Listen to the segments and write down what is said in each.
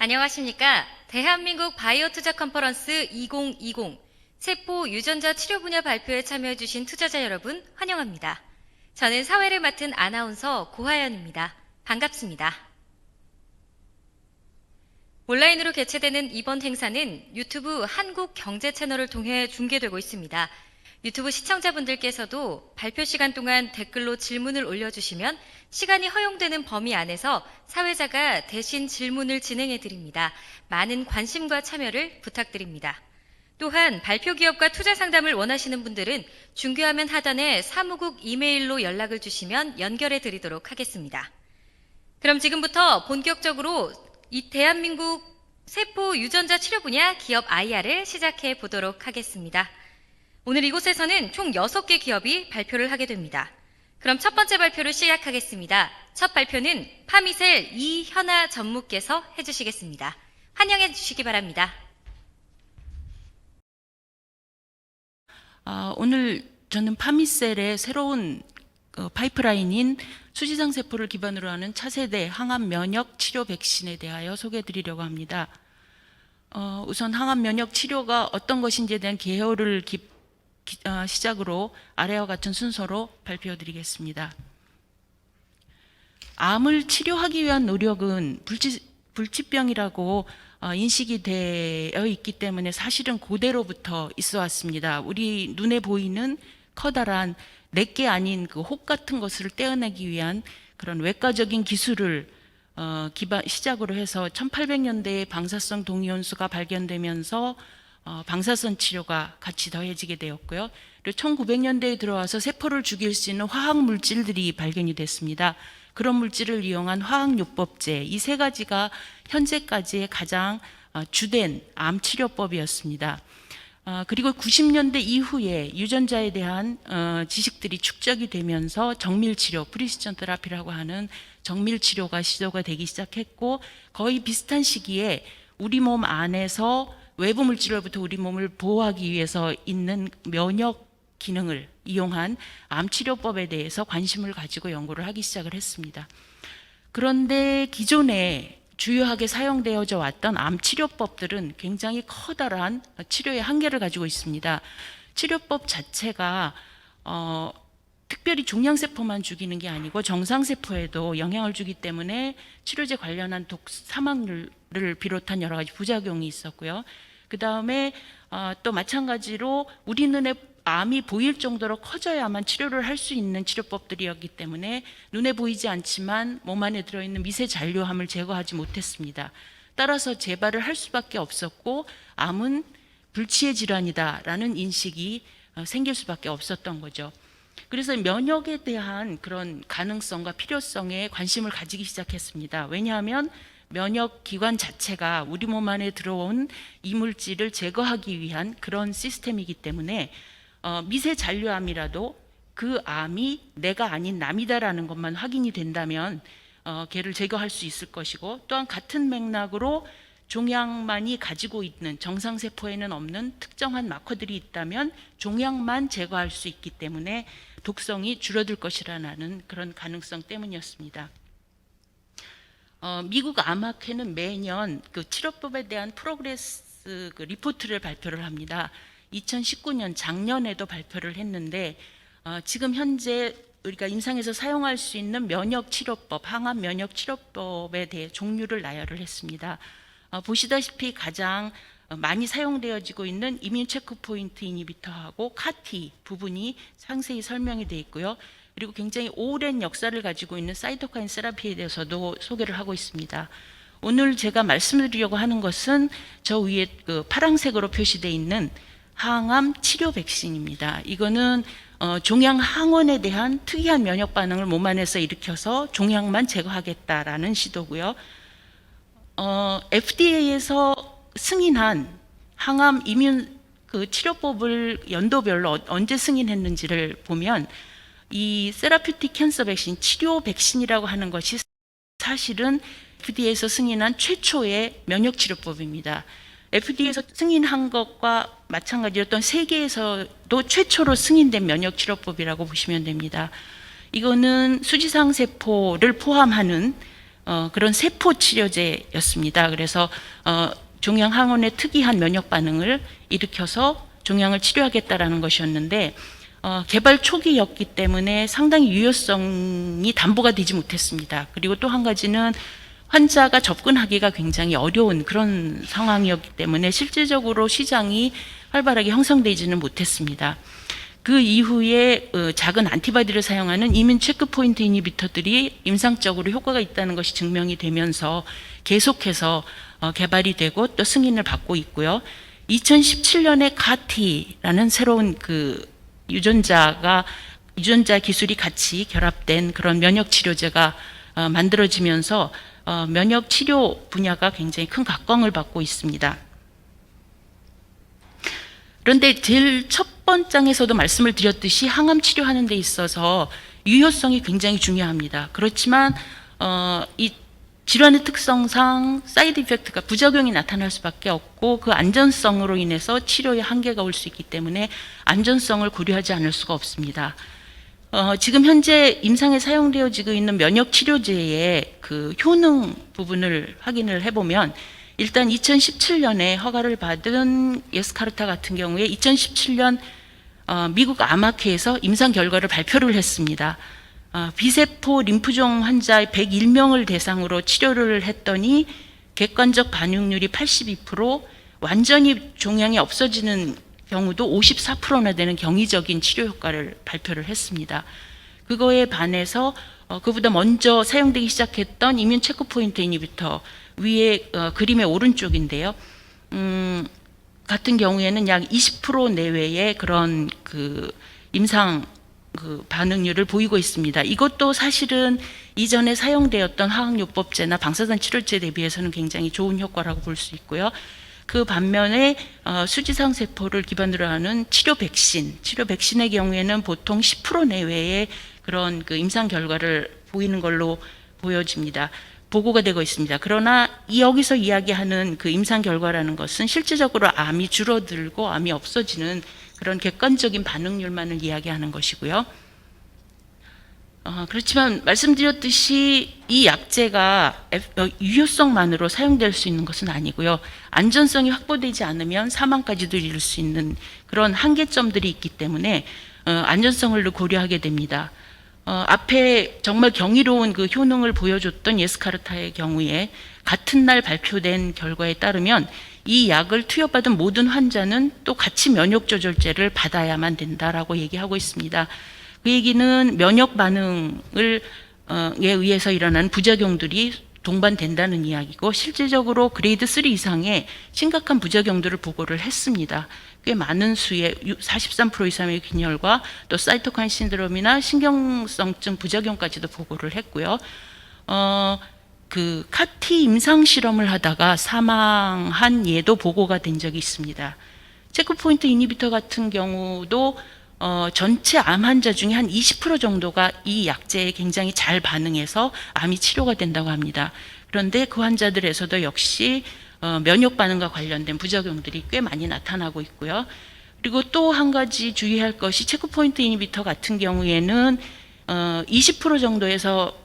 안녕하십니까. 대한민국 바이오 투자 컨퍼런스 2020 세포 유전자 치료 분야 발표에 참여해주신 투자자 여러분 환영합니다. 저는 사회를 맡은 아나운서 고하연입니다. 반갑습니다. 온라인으로 개최되는 이번 행사는 유튜브 한국 경제 채널을 통해 중계되고 있습니다. 유튜브 시청자분들께서도 발표 시간 동안 댓글로 질문을 올려주시면 시간이 허용되는 범위 안에서 사회자가 대신 질문을 진행해 드립니다. 많은 관심과 참여를 부탁드립니다. 또한 발표 기업과 투자 상담을 원하시는 분들은 중계화면 하단에 사무국 이메일로 연락을 주시면 연결해 드리도록 하겠습니다. 그럼 지금부터 본격적으로 이 대한민국 세포 유전자 치료 분야 기업 IR을 시작해 보도록 하겠습니다. 오늘 이곳에서는 총 6개 기업이 발표를 하게 됩니다. 그럼 첫 번째 발표를 시작하겠습니다. 첫 발표는 파미셀 이현아 전무께서 해주시겠습니다. 환영해 주시기 바랍니다. 오늘 저는 파미셀의 새로운 파이프라인인 수지상 세포를 기반으로 하는 차세대 항암 면역 치료 백신에 대하여 소개해 드리려고 합니다. 우선 항암 면역 치료가 어떤 것인지에 대한 개요를 시작으로 아래와 같은 순서로 발표해 드리겠습니다. 암을 치료하기 위한 노력은 불치병이라고 인식이 되어 있기 때문에 사실은 고대로부터 있어 왔습니다. 우리 눈에 보이는 커다란 내게 아닌 그 혹 같은 것을 떼어내기 위한 그런 외과적인 기술을 시작으로 해서 1800년대에 방사성 동위원수가 발견되면서 방사선 치료가 같이 더해지게 되었고요. 그리고 1900년대에 들어와서 세포를 죽일 수 있는 화학 물질들이 발견이 됐습니다. 그런 물질을 이용한 화학요법제, 이 세 가지가 현재까지의 가장 주된 암 치료법이었습니다. 그리고 90년대 이후에 유전자에 대한 지식들이 축적이 되면서 정밀치료, 프리시전 테라피라고 하는 정밀치료가 시도가 되기 시작했고, 거의 비슷한 시기에 우리 몸 안에서 외부 물질로부터 우리 몸을 보호하기 위해서 있는 면역 기능을 이용한 암치료법에 대해서 관심을 가지고 연구를 하기 시작을 했습니다. 그런데 기존에 주요하게 사용되어져 왔던 암치료법들은 굉장히 커다란 치료의 한계를 가지고 있습니다. 치료법 자체가 특별히 종양세포만 죽이는 게 아니고 정상세포에도 영향을 주기 때문에 치료제 관련한 사망률을 비롯한 여러 가지 부작용이 있었고요. 그 다음에 또 마찬가지로 우리 눈에 암이 보일 정도로 커져야만 치료를 할 수 있는 치료법들이었기 때문에 눈에 보이지 않지만 몸 안에 들어있는 미세 잔류함을 제거하지 못했습니다. 따라서 재발을 할 수밖에 없었고 암은 불치의 질환이다라는 인식이 생길 수밖에 없었던 거죠. 그래서 면역에 대한 그런 가능성과 필요성에 관심을 가지기 시작했습니다. 왜냐하면 면역 기관 자체가 우리 몸 안에 들어온 이물질을 제거하기 위한 그런 시스템이기 때문에 미세 잔류암이라도 그 암이 내가 아닌 남이다라는 것만 확인이 된다면 걔를 제거할 수 있을 것이고, 또한 같은 맥락으로 종양만이 가지고 있는 정상세포에는 없는 특정한 마커들이 있다면 종양만 제거할 수 있기 때문에 독성이 줄어들 것이라는 그런 가능성 때문이었습니다. 미국 암학회는 매년 그 치료법에 대한 프로그레스 리포트를 발표를 합니다. 2019년 작년에도 발표를 했는데 지금 현재 우리가 임상에서 사용할 수 있는 면역치료법, 항암 면역치료법에 대해 종류를 나열을 했습니다. 보시다시피 가장 많이 사용되어지고 있는 이뮨 체크포인트 이니비터하고 카티 부분이 상세히 설명이 되어 있고요. 그리고 굉장히 오랜 역사를 가지고 있는 사이토카인 세라피에 대해서도 소개를 하고 있습니다. 오늘 제가 말씀드리려고 하는 것은 저 위에 그 파란색으로 표시되어 있는 항암 치료 백신입니다. 이거는 종양 항원에 대한 특이한 면역 반응을 몸 안에서 일으켜서 종양만 제거하겠다라는 시도고요. FDA에서 승인한 항암 이뮨 그 치료법을 연도별로 언제 승인했는지를 보면 이 세라퓨틱 캔서 백신, 치료 백신이라고 하는 것이 사실은 FDA에서 승인한 최초의 면역치료법입니다. FDA에서 승인한 것과 마찬가지로 또 세계에서도 최초로 승인된 면역치료법이라고 보시면 됩니다. 이거는 수지상 세포를 포함하는 그런 세포 치료제였습니다. 그래서 종양 항원의 특이한 면역 반응을 일으켜서 종양을 치료하겠다라는 것이었는데 개발 초기였기 때문에 상당히 유효성이 담보가 되지 못했습니다. 그리고 또 한 가지는 환자가 접근하기가 굉장히 어려운 그런 상황이었기 때문에 실질적으로 시장이 활발하게 형성되지는 못했습니다. 그 이후에 작은 안티바디를 사용하는 이민 체크포인트 이니비터들이 임상적으로 효과가 있다는 것이 증명이 되면서 계속해서 개발이 되고 또 승인을 받고 있고요. 2017년에 카티라는 새로운 그 유전자 기술이 같이 결합된 그런 면역 치료제가 만들어지면서 면역 치료 분야가 굉장히 큰 각광을 받고 있습니다. 그런데 제일 첫 번장에서도 말씀을 드렸듯이 항암 치료하는 데 있어서 유효성이 굉장히 중요합니다. 그렇지만 이 질환의 특성상 사이드 이펙트가 부작용이 나타날 수밖에 없고 그 안전성으로 인해서 치료에 한계가 올 수 있기 때문에 안전성을 고려하지 않을 수가 없습니다. 지금 현재 임상에 사용되어지고 있는 면역 치료제의 그 효능 부분을 확인을 해보면 일단 2017년에 허가를 받은 예스카르타 같은 경우에 2017년 미국 암학회에서 임상 결과를 발표를 했습니다. 비세포 림프종 환자 101명을 대상으로 치료를 했더니 객관적 반응률이 82%, 완전히 종양이 없어지는 경우도 54%나 되는 경이적인 치료 효과를 발표를 했습니다. 그거에 반해서 그보다 먼저 사용되기 시작했던 이뮨 체크포인트 이니비터 위에 그림의 오른쪽인데요. 같은 경우에는 약 20% 내외의 그런 그 임상 그 반응률을 보이고 있습니다. 이것도 사실은 이전에 사용되었던 화학요법제나 방사선 치료제 대비해서는 굉장히 좋은 효과라고 볼 수 있고요. 그 반면에 수지상 세포를 기반으로 하는 치료 백신의 경우에는 보통 10% 내외의 그런 그 임상 결과를 보이는 걸로 보여집니다. 보고가 되고 있습니다. 그러나 여기서 이야기하는 그 임상 결과라는 것은 실질적으로 암이 줄어들고 암이 없어지는 그런 객관적인 반응률만을 이야기하는 것이고요. 그렇지만 말씀드렸듯이 이 약제가 유효성만으로 사용될 수 있는 것은 아니고요. 안전성이 확보되지 않으면 사망까지도 이를 수 있는 그런 한계점들이 있기 때문에 안전성을 고려하게 됩니다. 앞에 정말 경이로운 그 효능을 보여줬던 예스카르타의 경우에 같은 날 발표된 결과에 따르면 이 약을 투여받은 모든 환자는 또 같이 면역 조절제를 받아야만 된다라고 얘기하고 있습니다. 그 얘기는 면역 반응을 에 의해서 일어나는 부작용들이 동반된다는 이야기고 실질적으로 그레이드 3 이상의 심각한 부작용들을 보고를 했습니다. 꽤 많은 수의 43% 이상의 균열과 또 사이토카인 신드롬이나 신경성증 부작용까지도 보고를 했고요. 그 카티 임상 실험을 하다가 사망한 예도 보고가 된 적이 있습니다. 체크포인트 이니비터 같은 경우도 전체 암 환자 중에 한 20% 정도가 이 약제에 굉장히 잘 반응해서 암이 치료가 된다고 합니다. 그런데 그 환자들에서도 역시 면역 반응과 관련된 부작용들이 꽤 많이 나타나고 있고요. 그리고 또 한 가지 주의할 것이 체크포인트 이니비터 같은 경우에는 20% 정도에서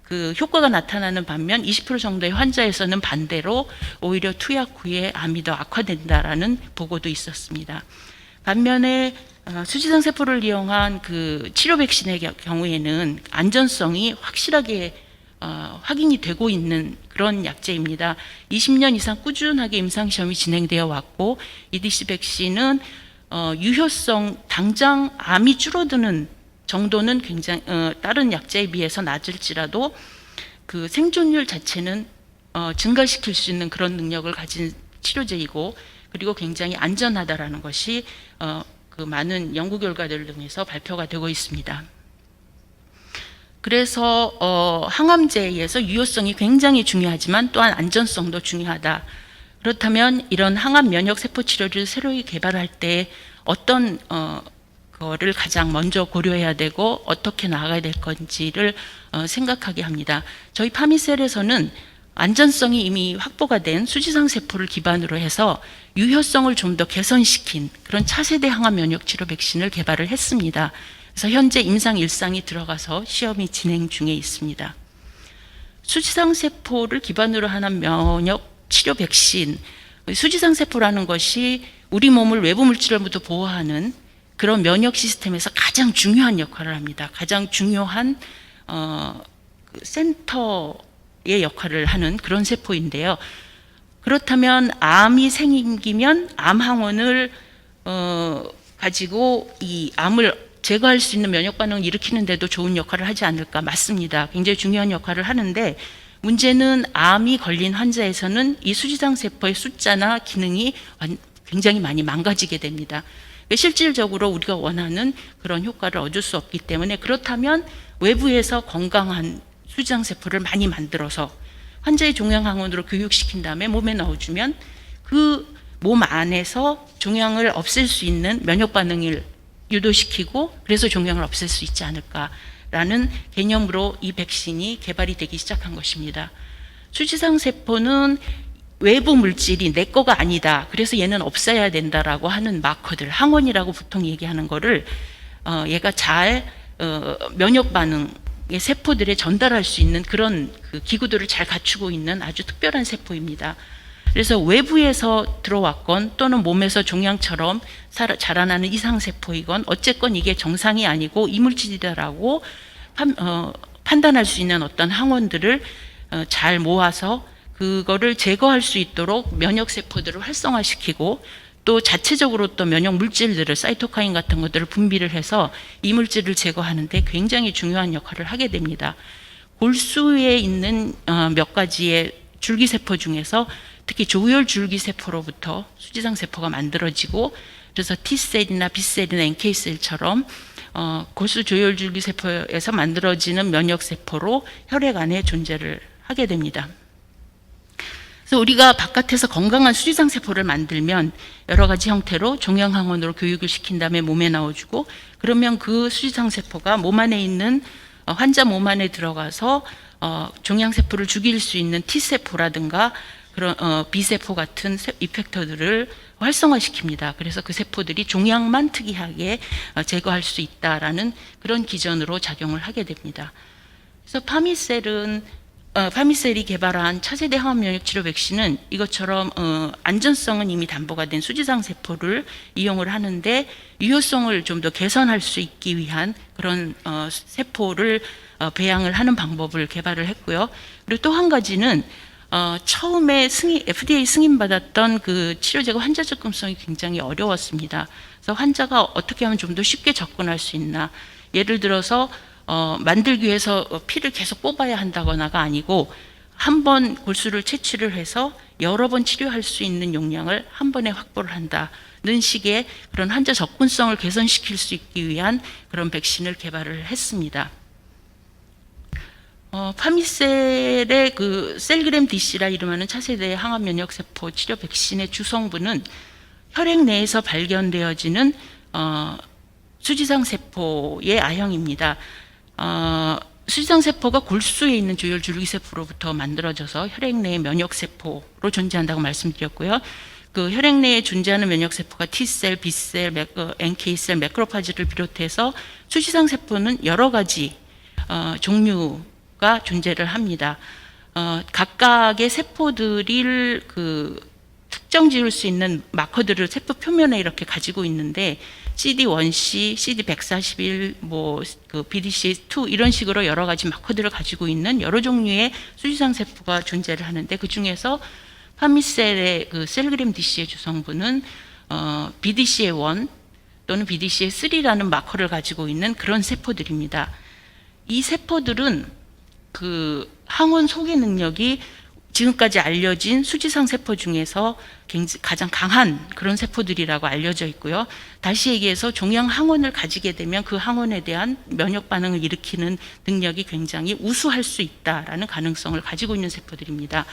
그 효과가 나타나는 반면 20% 정도의 환자에서는 반대로 오히려 투약 후에 암이 더 악화된다라는 보고도 있었습니다. 반면에 수지상 세포를 이용한 그 치료 백신의 경우에는 안전성이 확실하게 확인이 되고 있는 그런 약제입니다. 20년 이상 꾸준하게 임상시험이 진행되어 왔고 EDC 백신은 유효성 당장 암이 줄어드는 정도는 굉장히 다른 약제에 비해서 낮을지라도 그 생존율 자체는 증가시킬 수 있는 그런 능력을 가진 치료제이고 그리고 굉장히 안전하다라는 것이 그 많은 연구 결과들을 통해서 발표가 되고 있습니다. 그래서 항암제에서 유효성이 굉장히 중요하지만 또한 안전성도 중요하다. 그렇다면 이런 항암 면역 세포 치료를 새로이 개발할 때 어떤 거를 가장 먼저 고려해야 되고 어떻게 나아가야 될 건지를 생각하게 합니다. 저희 파미셀에서는 안전성이 이미 확보가 된 수지상 세포를 기반으로 해서 유효성을 좀 더 개선시킨 그런 차세대 항암 면역 치료 백신을 개발을 했습니다. 그래서 현재 임상 1상이 들어가서 시험이 진행 중에 있습니다. 수지상 세포를 기반으로 하는 면역 치료 백신, 수지상 세포라는 것이 우리 몸을 외부 물질로부터 보호하는 그런 면역 시스템에서 가장 중요한 역할을 합니다. 가장 중요한 센터의 역할을 하는 그런 세포인데요. 그렇다면 암이 생기면 암 항원을 가지고 이 암을 제거할 수 있는 면역 반응을 일으키는데도 좋은 역할을 하지 않을까? 맞습니다. 굉장히 중요한 역할을 하는데, 문제는 암이 걸린 환자에서는 이 수지상 세포의 숫자나 기능이 굉장히 많이 망가지게 됩니다. 실질적으로 우리가 원하는 그런 효과를 얻을 수 없기 때문에, 그렇다면 외부에서 건강한 수지상 세포를 많이 만들어서 환자의 종양 항원으로 교육시킨 다음에 몸에 넣어주면 그 몸 안에서 종양을 없앨 수 있는 면역 반응을 유도시키고, 그래서 종양을 없앨 수 있지 않을까라는 개념으로 이 백신이 개발이 되기 시작한 것입니다. 수지상 세포는 외부 물질이 내 거가 아니다, 그래서 얘는 없애야 된다라고 하는 마커들, 항원이라고 보통 얘기하는 거를 얘가 잘 면역 반응의 세포들에 전달할 수 있는 그런 그 기구들을 잘 갖추고 있는 아주 특별한 세포입니다. 그래서 외부에서 들어왔건 또는 몸에서 종양처럼 자라나는 이상세포이건 어쨌건 이게 정상이 아니고 이물질이다라고 판단할 수 있는 어떤 항원들을 잘 모아서 그거를 제거할 수 있도록 면역세포들을 활성화시키고, 또 자체적으로 또 면역 물질들을, 사이토카인 같은 것들을 분비를 해서 이물질을 제거하는데 굉장히 중요한 역할을 하게 됩니다. 골수에 있는 몇 가지의 줄기세포 중에서 특히 조혈 줄기세포로부터 수지상 세포가 만들어지고, 그래서 T셀이나 B셀이나 NK셀처럼 골수 조혈 줄기세포에서 만들어지는 면역세포로 혈액 안에 존재를 하게 됩니다. 그래서 우리가 바깥에서 건강한 수지상 세포를 만들면 여러 가지 형태로 종양 항원으로 교육을 시킨 다음에 몸에 넣어주고, 그러면 그 수지상 세포가 몸 안에 있는 환자 몸 안에 들어가서 종양 세포를 죽일 수 있는 T세포라든가 그런 B세포 같은 이펙터들을 활성화시킵니다. 그래서 그 세포들이 종양만 특이하게 제거할 수 있다라는 그런 기전으로 작용을 하게 됩니다. 그래서 파미셀이 개발한 차세대 항원 면역 치료 백신은 이것처럼 안전성은 이미 담보가 된 수지상 세포를 이용을 하는데, 유효성을 좀 더 개선할 수 있기 위한 그런 세포를 배양을 하는 방법을 개발을 했고요. 그리고 또 한 가지는 처음에 FDA 승인받았던 그 치료제가 환자 접근성이 굉장히 어려웠습니다. 그래서 환자가 어떻게 하면 좀 더 쉽게 접근할 수 있나, 예를 들어서 만들기 위해서 피를 계속 뽑아야 한다거나가 아니고, 한 번 골수를 채취를 해서 여러 번 치료할 수 있는 용량을 한 번에 확보를 한다는 식의 그런 환자 접근성을 개선시킬 수 있기 위한 그런 백신을 개발을 했습니다. 파미셀의 그 셀그램 DC라 이름하는 차세대 항암 면역세포 치료 백신의 주성분은 혈액 내에서 발견되어지는 수지상 세포의 아형입니다. 수지상 세포가 골수에 있는 조혈 줄기세포로부터 만들어져서 혈액 내의 면역세포로 존재한다고 말씀드렸고요. 그 혈액 내에 존재하는 면역세포가 T셀, B셀, NK셀, 매크로파지를 비롯해서 수지상 세포는 여러 가지 종류가 존재를 합니다. 각각의 세포들을 특정 지을 수 있는 마커들을 세포 표면에 이렇게 가지고 있는데, CD1C, CD141, BDCA2 이런 식으로 여러 가지 마커들을 가지고 있는 여러 종류의 수지상 세포가 존재를 하는데, 그 중에서 파미셀의 그 셀그램 DC의 주성분은 BDCA1 또는 BDCA3라는 마커를 가지고 있는 그런 세포들입니다. 이 세포들은 그 항원 소개 능력이 지금까지 알려진 수지상 세포 중에서 가장 강한 그런 세포들이라고 알려져 있고요. 다시 얘기해서 종양 항원을 가지게 되면 그 항원에 대한 면역 반응을 일으키는 능력이 굉장히 우수할 수 있다라는 가능성을 가지고 있는 세포들입니다.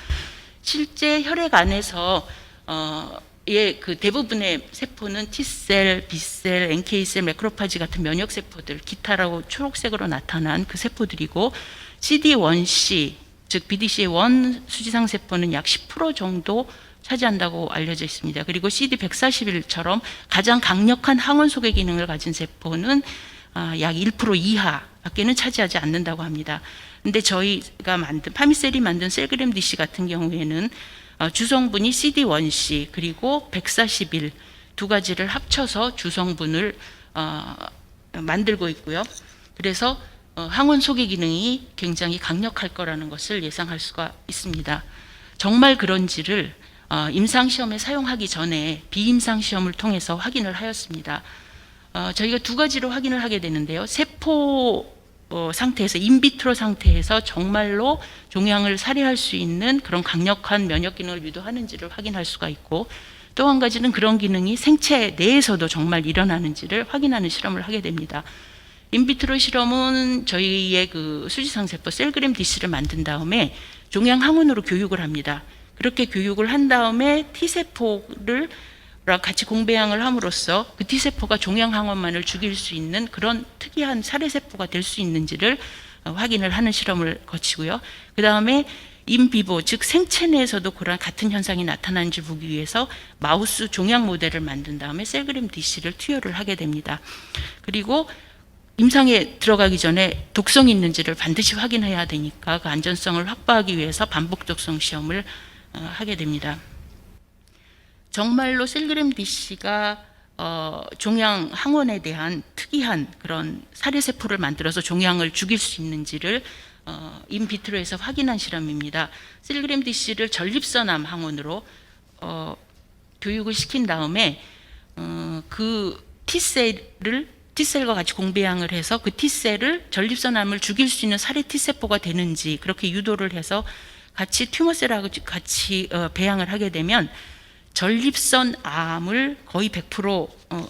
실제 혈액 안에서 그 대부분의 세포는 T셀, B셀, NK셀, 매크로파지 같은 면역 세포들, 기타라고 초록색으로 나타난 그 세포들이고, CD1C 즉 BDCA1 수지상 세포는 약 10% 정도 차지한다고 알려져 있습니다. 그리고 CD141처럼 가장 강력한 항원 소개 기능을 가진 세포는 약 1% 이하밖에는 차지하지 않는다고 합니다. 근데 저희가 만든 파미셀이 만든 셀그램 DC 같은 경우에는 주성분이 CD1C 그리고 141 두 가지를 합쳐서 주성분을 만들고 있고요. 그래서 항원 소개 기능이 굉장히 강력할 거라는 것을 예상할 수가 있습니다. 정말 그런지를 임상시험에 사용하기 전에 비임상시험을 통해서 확인을 하였습니다. 저희가 두 가지로 확인을 하게 되는데요. 세포 상태에서 인비트로 상태에서 정말로 종양을 살해할 수 있는 그런 강력한 면역 기능을 유도하는지를 확인할 수가 있고, 또 한 가지는 그런 기능이 생체 내에서도 정말 일어나는지를 확인하는 실험을 하게 됩니다. 인비트로 실험은 저희의 그 수지상세포 셀그램 DC를 만든 다음에 종양 항원으로 교육을 합니다. 그렇게 교육을 한 다음에 T세포를 같이 공배양을 함으로써 그 T세포가 종양 항원만을 죽일 수 있는 그런 특이한 살해세포가 될 수 있는지를 확인을 하는 실험을 거치고요. 그 다음에 인비보, 즉 생체 내에서도 그런 같은 현상이 나타나는지 보기 위해서 마우스 종양 모델을 만든 다음에 셀그램 DC를 투여를 하게 됩니다. 그리고 임상에 들어가기 전에 독성이 있는지를 반드시 확인해야 되니까 그 안전성을 확보하기 위해서 반복 독성 시험을 하게 됩니다. 정말로 셀그램 DC가 종양 항원에 대한 특이한 그런 살해세포를 만들어서 종양을 죽일 수 있는지를 인비트로에서 확인한 실험입니다. 셀그램 DC를 전립선암 항원으로 교육을 시킨 다음에 그 T셀과 같이 공배양을 해서 그 T셀을 전립선암을 죽일 수 있는 살해 T세포가 되는지 그렇게 유도를 해서 같이 튜머셀하고 같이 배양을 하게 되면 전립선암을 거의 100%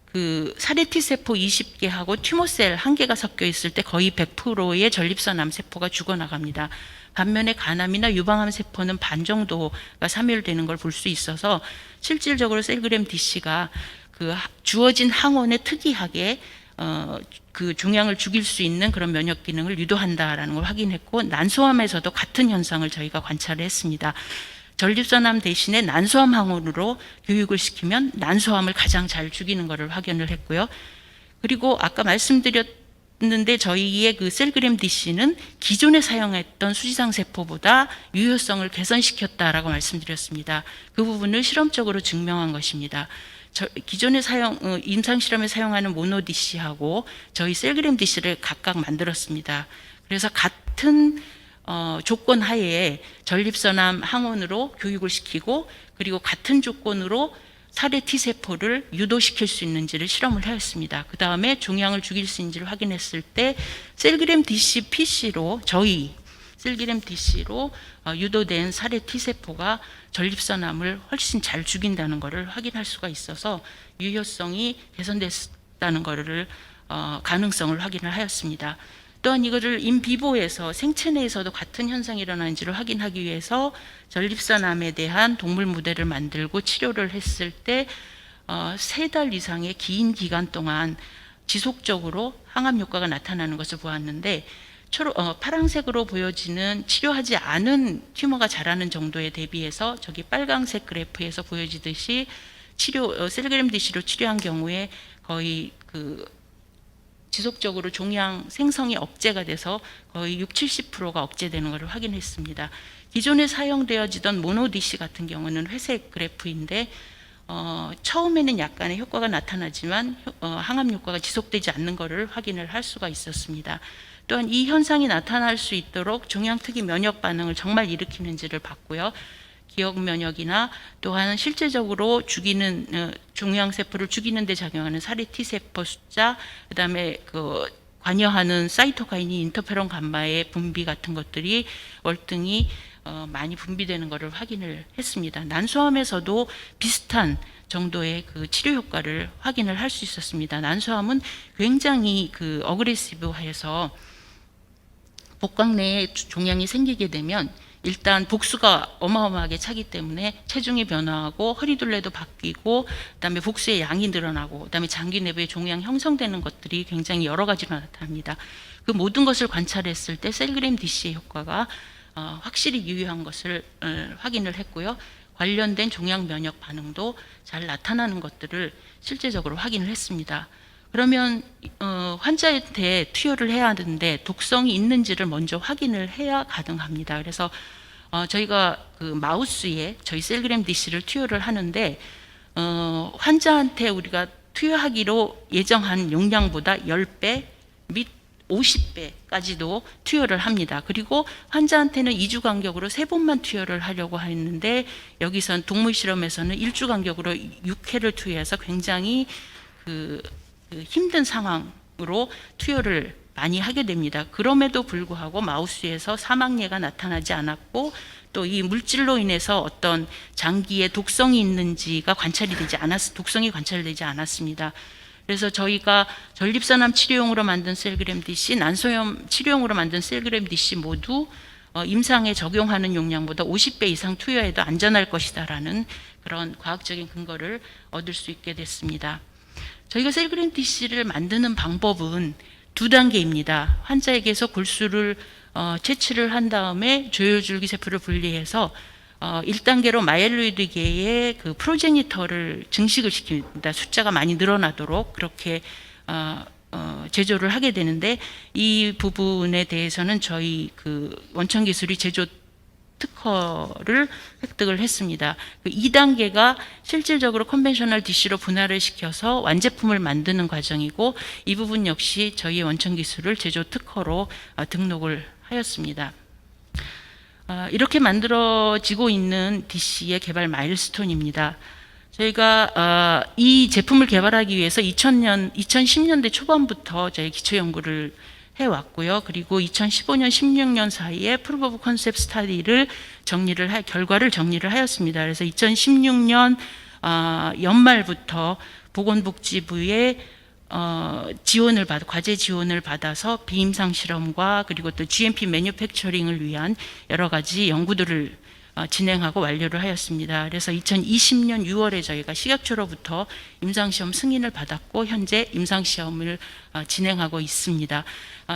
그 살해 T세포 20개하고 튜머셀 1개가 섞여 있을 때 거의 100%의 전립선암 세포가 죽어나갑니다. 반면에 간암이나 유방암 세포는 반 정도가 사멸되는 걸 볼 수 있어서 실질적으로 셀그램 DC가 그 주어진 항원에 특이하게 그 종양을 죽일 수 있는 그런 면역 기능을 유도한다라는 걸 확인했고, 난소암에서도 같은 현상을 저희가 관찰을 했습니다. 전립선암 대신에 난소암 항원으로 교육을 시키면 난소암을 가장 잘 죽이는 것을 확인을 했고요. 그리고 아까 말씀드렸는데 저희의 그 셀그램 DC는 기존에 사용했던 수지상 세포보다 유효성을 개선시켰다라고 말씀드렸습니다. 그 부분을 실험적으로 증명한 것입니다. 기존에 임상 실험에 사용하는 모노 DC하고 저희 셀그램 DC를 각각 만들었습니다. 그래서 같은 조건 하에 전립선암 항원으로 교육을 시키고, 그리고 같은 조건으로 살해 T세포를 유도시킬 수 있는지를 실험을 하였습니다. 그 다음에 종양을 죽일 수 있는지를 확인했을 때 셀그램 DC PC로 저희 셀그램 DC로 유도된 살해 T세포가 전립선암을 훨씬 잘 죽인다는 것을 확인할 수가 있어서 유효성이 개선됐다는 것을 가능성을 확인을 하였습니다. 또한 이것을 인비보에서 생체 내에서도 같은 현상이 일어나는지를 확인하기 위해서 전립선암에 대한 동물 모델을 만들고 치료를 했을 때 3달 이상의 긴 기간 동안 지속적으로 항암 효과가 나타나는 것을 보았는데, 파란색으로 보여지는 치료하지 않은 튜머가 자라는 정도에 대비해서 저기 빨강색 그래프에서 보여지듯이 셀그램 DC로 치료한 경우에 거의 그 지속적으로 종양 생성이 억제가 돼서 거의 60-70%가 억제되는 것을 확인했습니다. 기존에 사용되어지던 모노 DC 같은 경우는 회색 그래프인데 처음에는 약간의 효과가 나타나지만 항암 효과가 지속되지 않는 것을 확인을 할 수가 있었습니다. 또한 이 현상이 나타날 수 있도록 종양특이 면역 반응을 정말 일으키는지를 봤고요. 기억 면역이나 또한 실제적으로 죽이는 종양세포를 죽이는 데 작용하는 살해 T세포 숫자, 그다음에 그 관여하는 사이토카인이 인터페론 감마의 분비 같은 것들이 월등히 많이 분비되는 것을 확인을 했습니다. 난소암에서도 비슷한 정도의 그 치료 효과를 확인을 할 수 있었습니다. 난소암은 굉장히 그 어그레시브해서 복강 내에 종양이 생기게 되면 일단 복수가 어마어마하게 차기 때문에 체중이 변화하고 허리둘레도 바뀌고, 그다음에 복수의 양이 늘어나고, 그다음에 장기 내부에 종양 형성되는 것들이 굉장히 여러 가지로 나타납니다. 그 모든 것을 관찰했을 때 셀그램 DC의 효과가 확실히 유효한 것을 확인을 했고요. 관련된 종양 면역 반응도 잘 나타나는 것들을 실제적으로 확인을 했습니다. 그러면 환자한테 투여를 해야 하는데 독성이 있는지를 먼저 확인을 해야 가능합니다. 그래서 저희가 그 마우스에 저희 셀그램 DC를 투여를 하는데 환자한테 우리가 투여하기로 예정한 용량보다 10배 및 50배까지도 투여를 합니다. 그리고 환자한테는 2주 간격으로 3번만 투여를 하려고 했는데 여기선 동물 실험에서는 1주 간격으로 6회를 투여해서 굉장히 그 힘든 상황으로 투여를 많이 하게 됩니다. 그럼에도 불구하고 마우스에서 사망예가 나타나지 않았고 또 이 물질로 인해서 어떤 장기에 독성이 있는지가 독성이 관찰되지 않았습니다. 그래서 저희가 전립선암 치료용으로 만든 셀그램 DC, 난소염 치료용으로 만든 셀그램 DC 모두 임상에 적용하는 용량보다 50배 이상 투여해도 안전할 것이다라는 그런 과학적인 근거를 얻을 수 있게 됐습니다. 저희가 셀그램 DC를 만드는 방법은 2단계입니다. 환자에게서 골수를 채취를 한 다음에 조혈줄기세포를 분리해서 1단계로 마이엘로이드계의 그 프로제니터를 증식을 시킵니다. 숫자가 많이 늘어나도록 그렇게 제조를 하게 되는데 이 부분에 대해서는 저희 그 원천 기술이 제조 특허를 획득을 했습니다. 2단계가 실질적으로 컨벤셔널 DC로 분할을 시켜서 완제품을 만드는 과정이고 이 부분 역시 저희의 원천 기술을 제조 특허로 등록을 하였습니다. 이렇게 만들어지고 있는 DC의 개발 마일스톤입니다. 저희가 이 제품을 개발하기 위해서 2010년대 초반부터 저희 기초 연구를 해왔고요. 그리고 2015년, 16년 사이에 프루브 오브 컨셉트 스터디를 결과를 정리를 하였습니다. 그래서 2016년 연말부터 보건복지부의 과제 지원을 받아서 비임상 실험과 그리고 또 GMP 매뉴팩처링을 위한 여러 가지 연구들을 진행하고 완료를 하였습니다. 그래서 2020년 6월에 저희가 식약처로부터 임상시험 승인을 받았고 현재 임상시험을 진행하고 있습니다.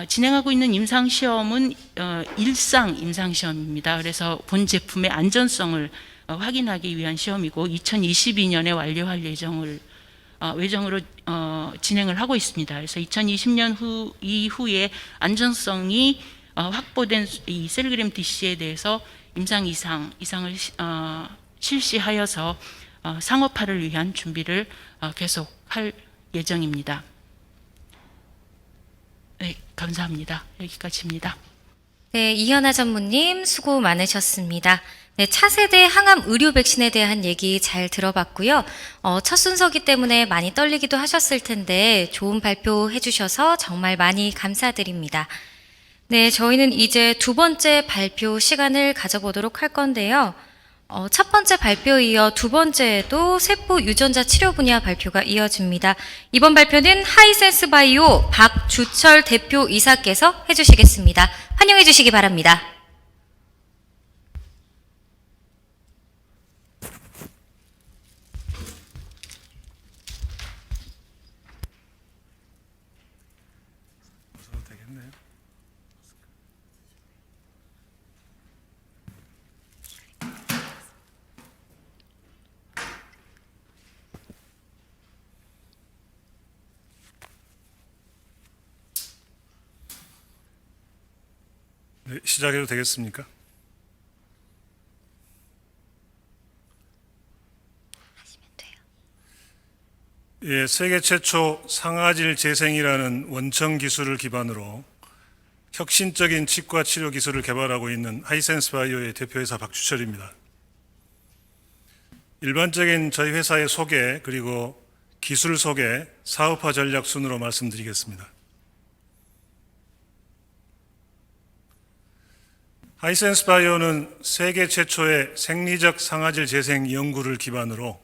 진행하고 있는 임상시험은 일상 임상시험입니다. 그래서 본 제품의 안전성을 확인하기 위한 시험이고 2022년에 완료할 예정으로 진행을 하고 있습니다. 그래서 2020년 이후에 안전성이 확보된 이 셀그램 DC에 대해서 임상 이상을 실시하여서 상업화를 위한 준비를 계속할 예정입니다. 네, 감사합니다. 여기까지입니다. 네, 이현아 전무님 수고 많으셨습니다. 네, 차세대 항암 의료 백신에 대한 얘기 잘 들어봤고요. 첫 순서기 때문에 많이 떨리기도 하셨을 텐데 좋은 발표 해주셔서 정말 많이 감사드립니다. 네, 저희는 이제 2번째 발표 시간을 가져보도록 할 건데요. 첫 번째 발표에 이어 2번째에도 세포 유전자 치료 분야 발표가 이어집니다. 이번 발표는 하이센스 바이오 박주철 대표 이사께서 해주시겠습니다. 환영해 주시기 바랍니다. 네, 시작해도 되겠습니까? 예, 세계 최초 상아질 재생이라는 원천 기술을 기반으로 혁신적인 치과 치료 기술을 개발하고 있는 하이센스 바이오의 대표이사 박주철입니다. 일반적인 저희 회사의 소개 그리고 기술 소개, 사업화 전략 순으로 말씀드리겠습니다. 하이센스 바이오는 세계 최초의 생리적 상아질 재생 연구를 기반으로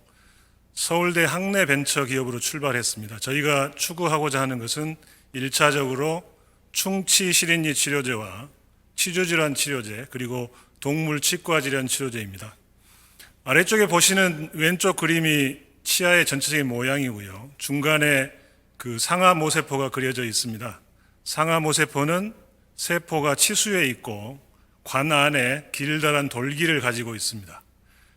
서울대 학내 벤처 기업으로 출발했습니다. 저희가 추구하고자 하는 것은 1차적으로 충치 실인리 치료제와 치주질환 치료제 그리고 동물 치과 질환 치료제입니다. 아래쪽에 보시는 왼쪽 그림이 치아의 전체적인 모양이고요. 중간에 그 상아 모세포가 그려져 있습니다. 상아 모세포는 세포가 치수에 있고 관 안에 길다란 돌기를 가지고 있습니다.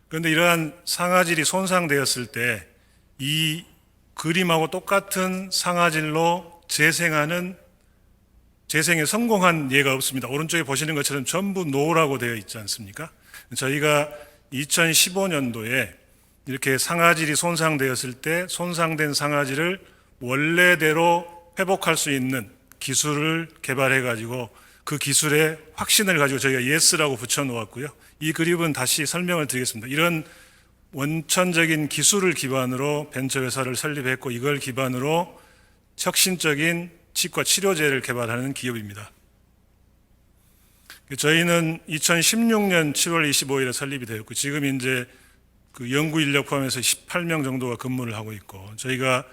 그런데 이러한 상아질이 손상되었을 때 이 그림하고 똑같은 상아질로 재생에 성공한 예가 없습니다. 오른쪽에 보시는 것처럼 전부 노라고 되어 있지 않습니까? 저희가 2015년도에 이렇게 상아질이 손상되었을 때 손상된 상아질을 원래대로 회복할 수 있는 기술을 개발해 가지고 그 기술의 확신을 가지고 저희가 예스라고 붙여 놓았고요. 이 그림은 다시 설명을 드리겠습니다. 이런 원천적인 기술을 기반으로 벤처회사를 설립했고 이걸 기반으로 혁신적인 치과 치료제를 개발하는 기업입니다. 저희는 2016년 7월 25일에 설립이 되었고 지금 이제 그 연구 인력 포함해서 18명 정도가 근무를 하고 있고 저희가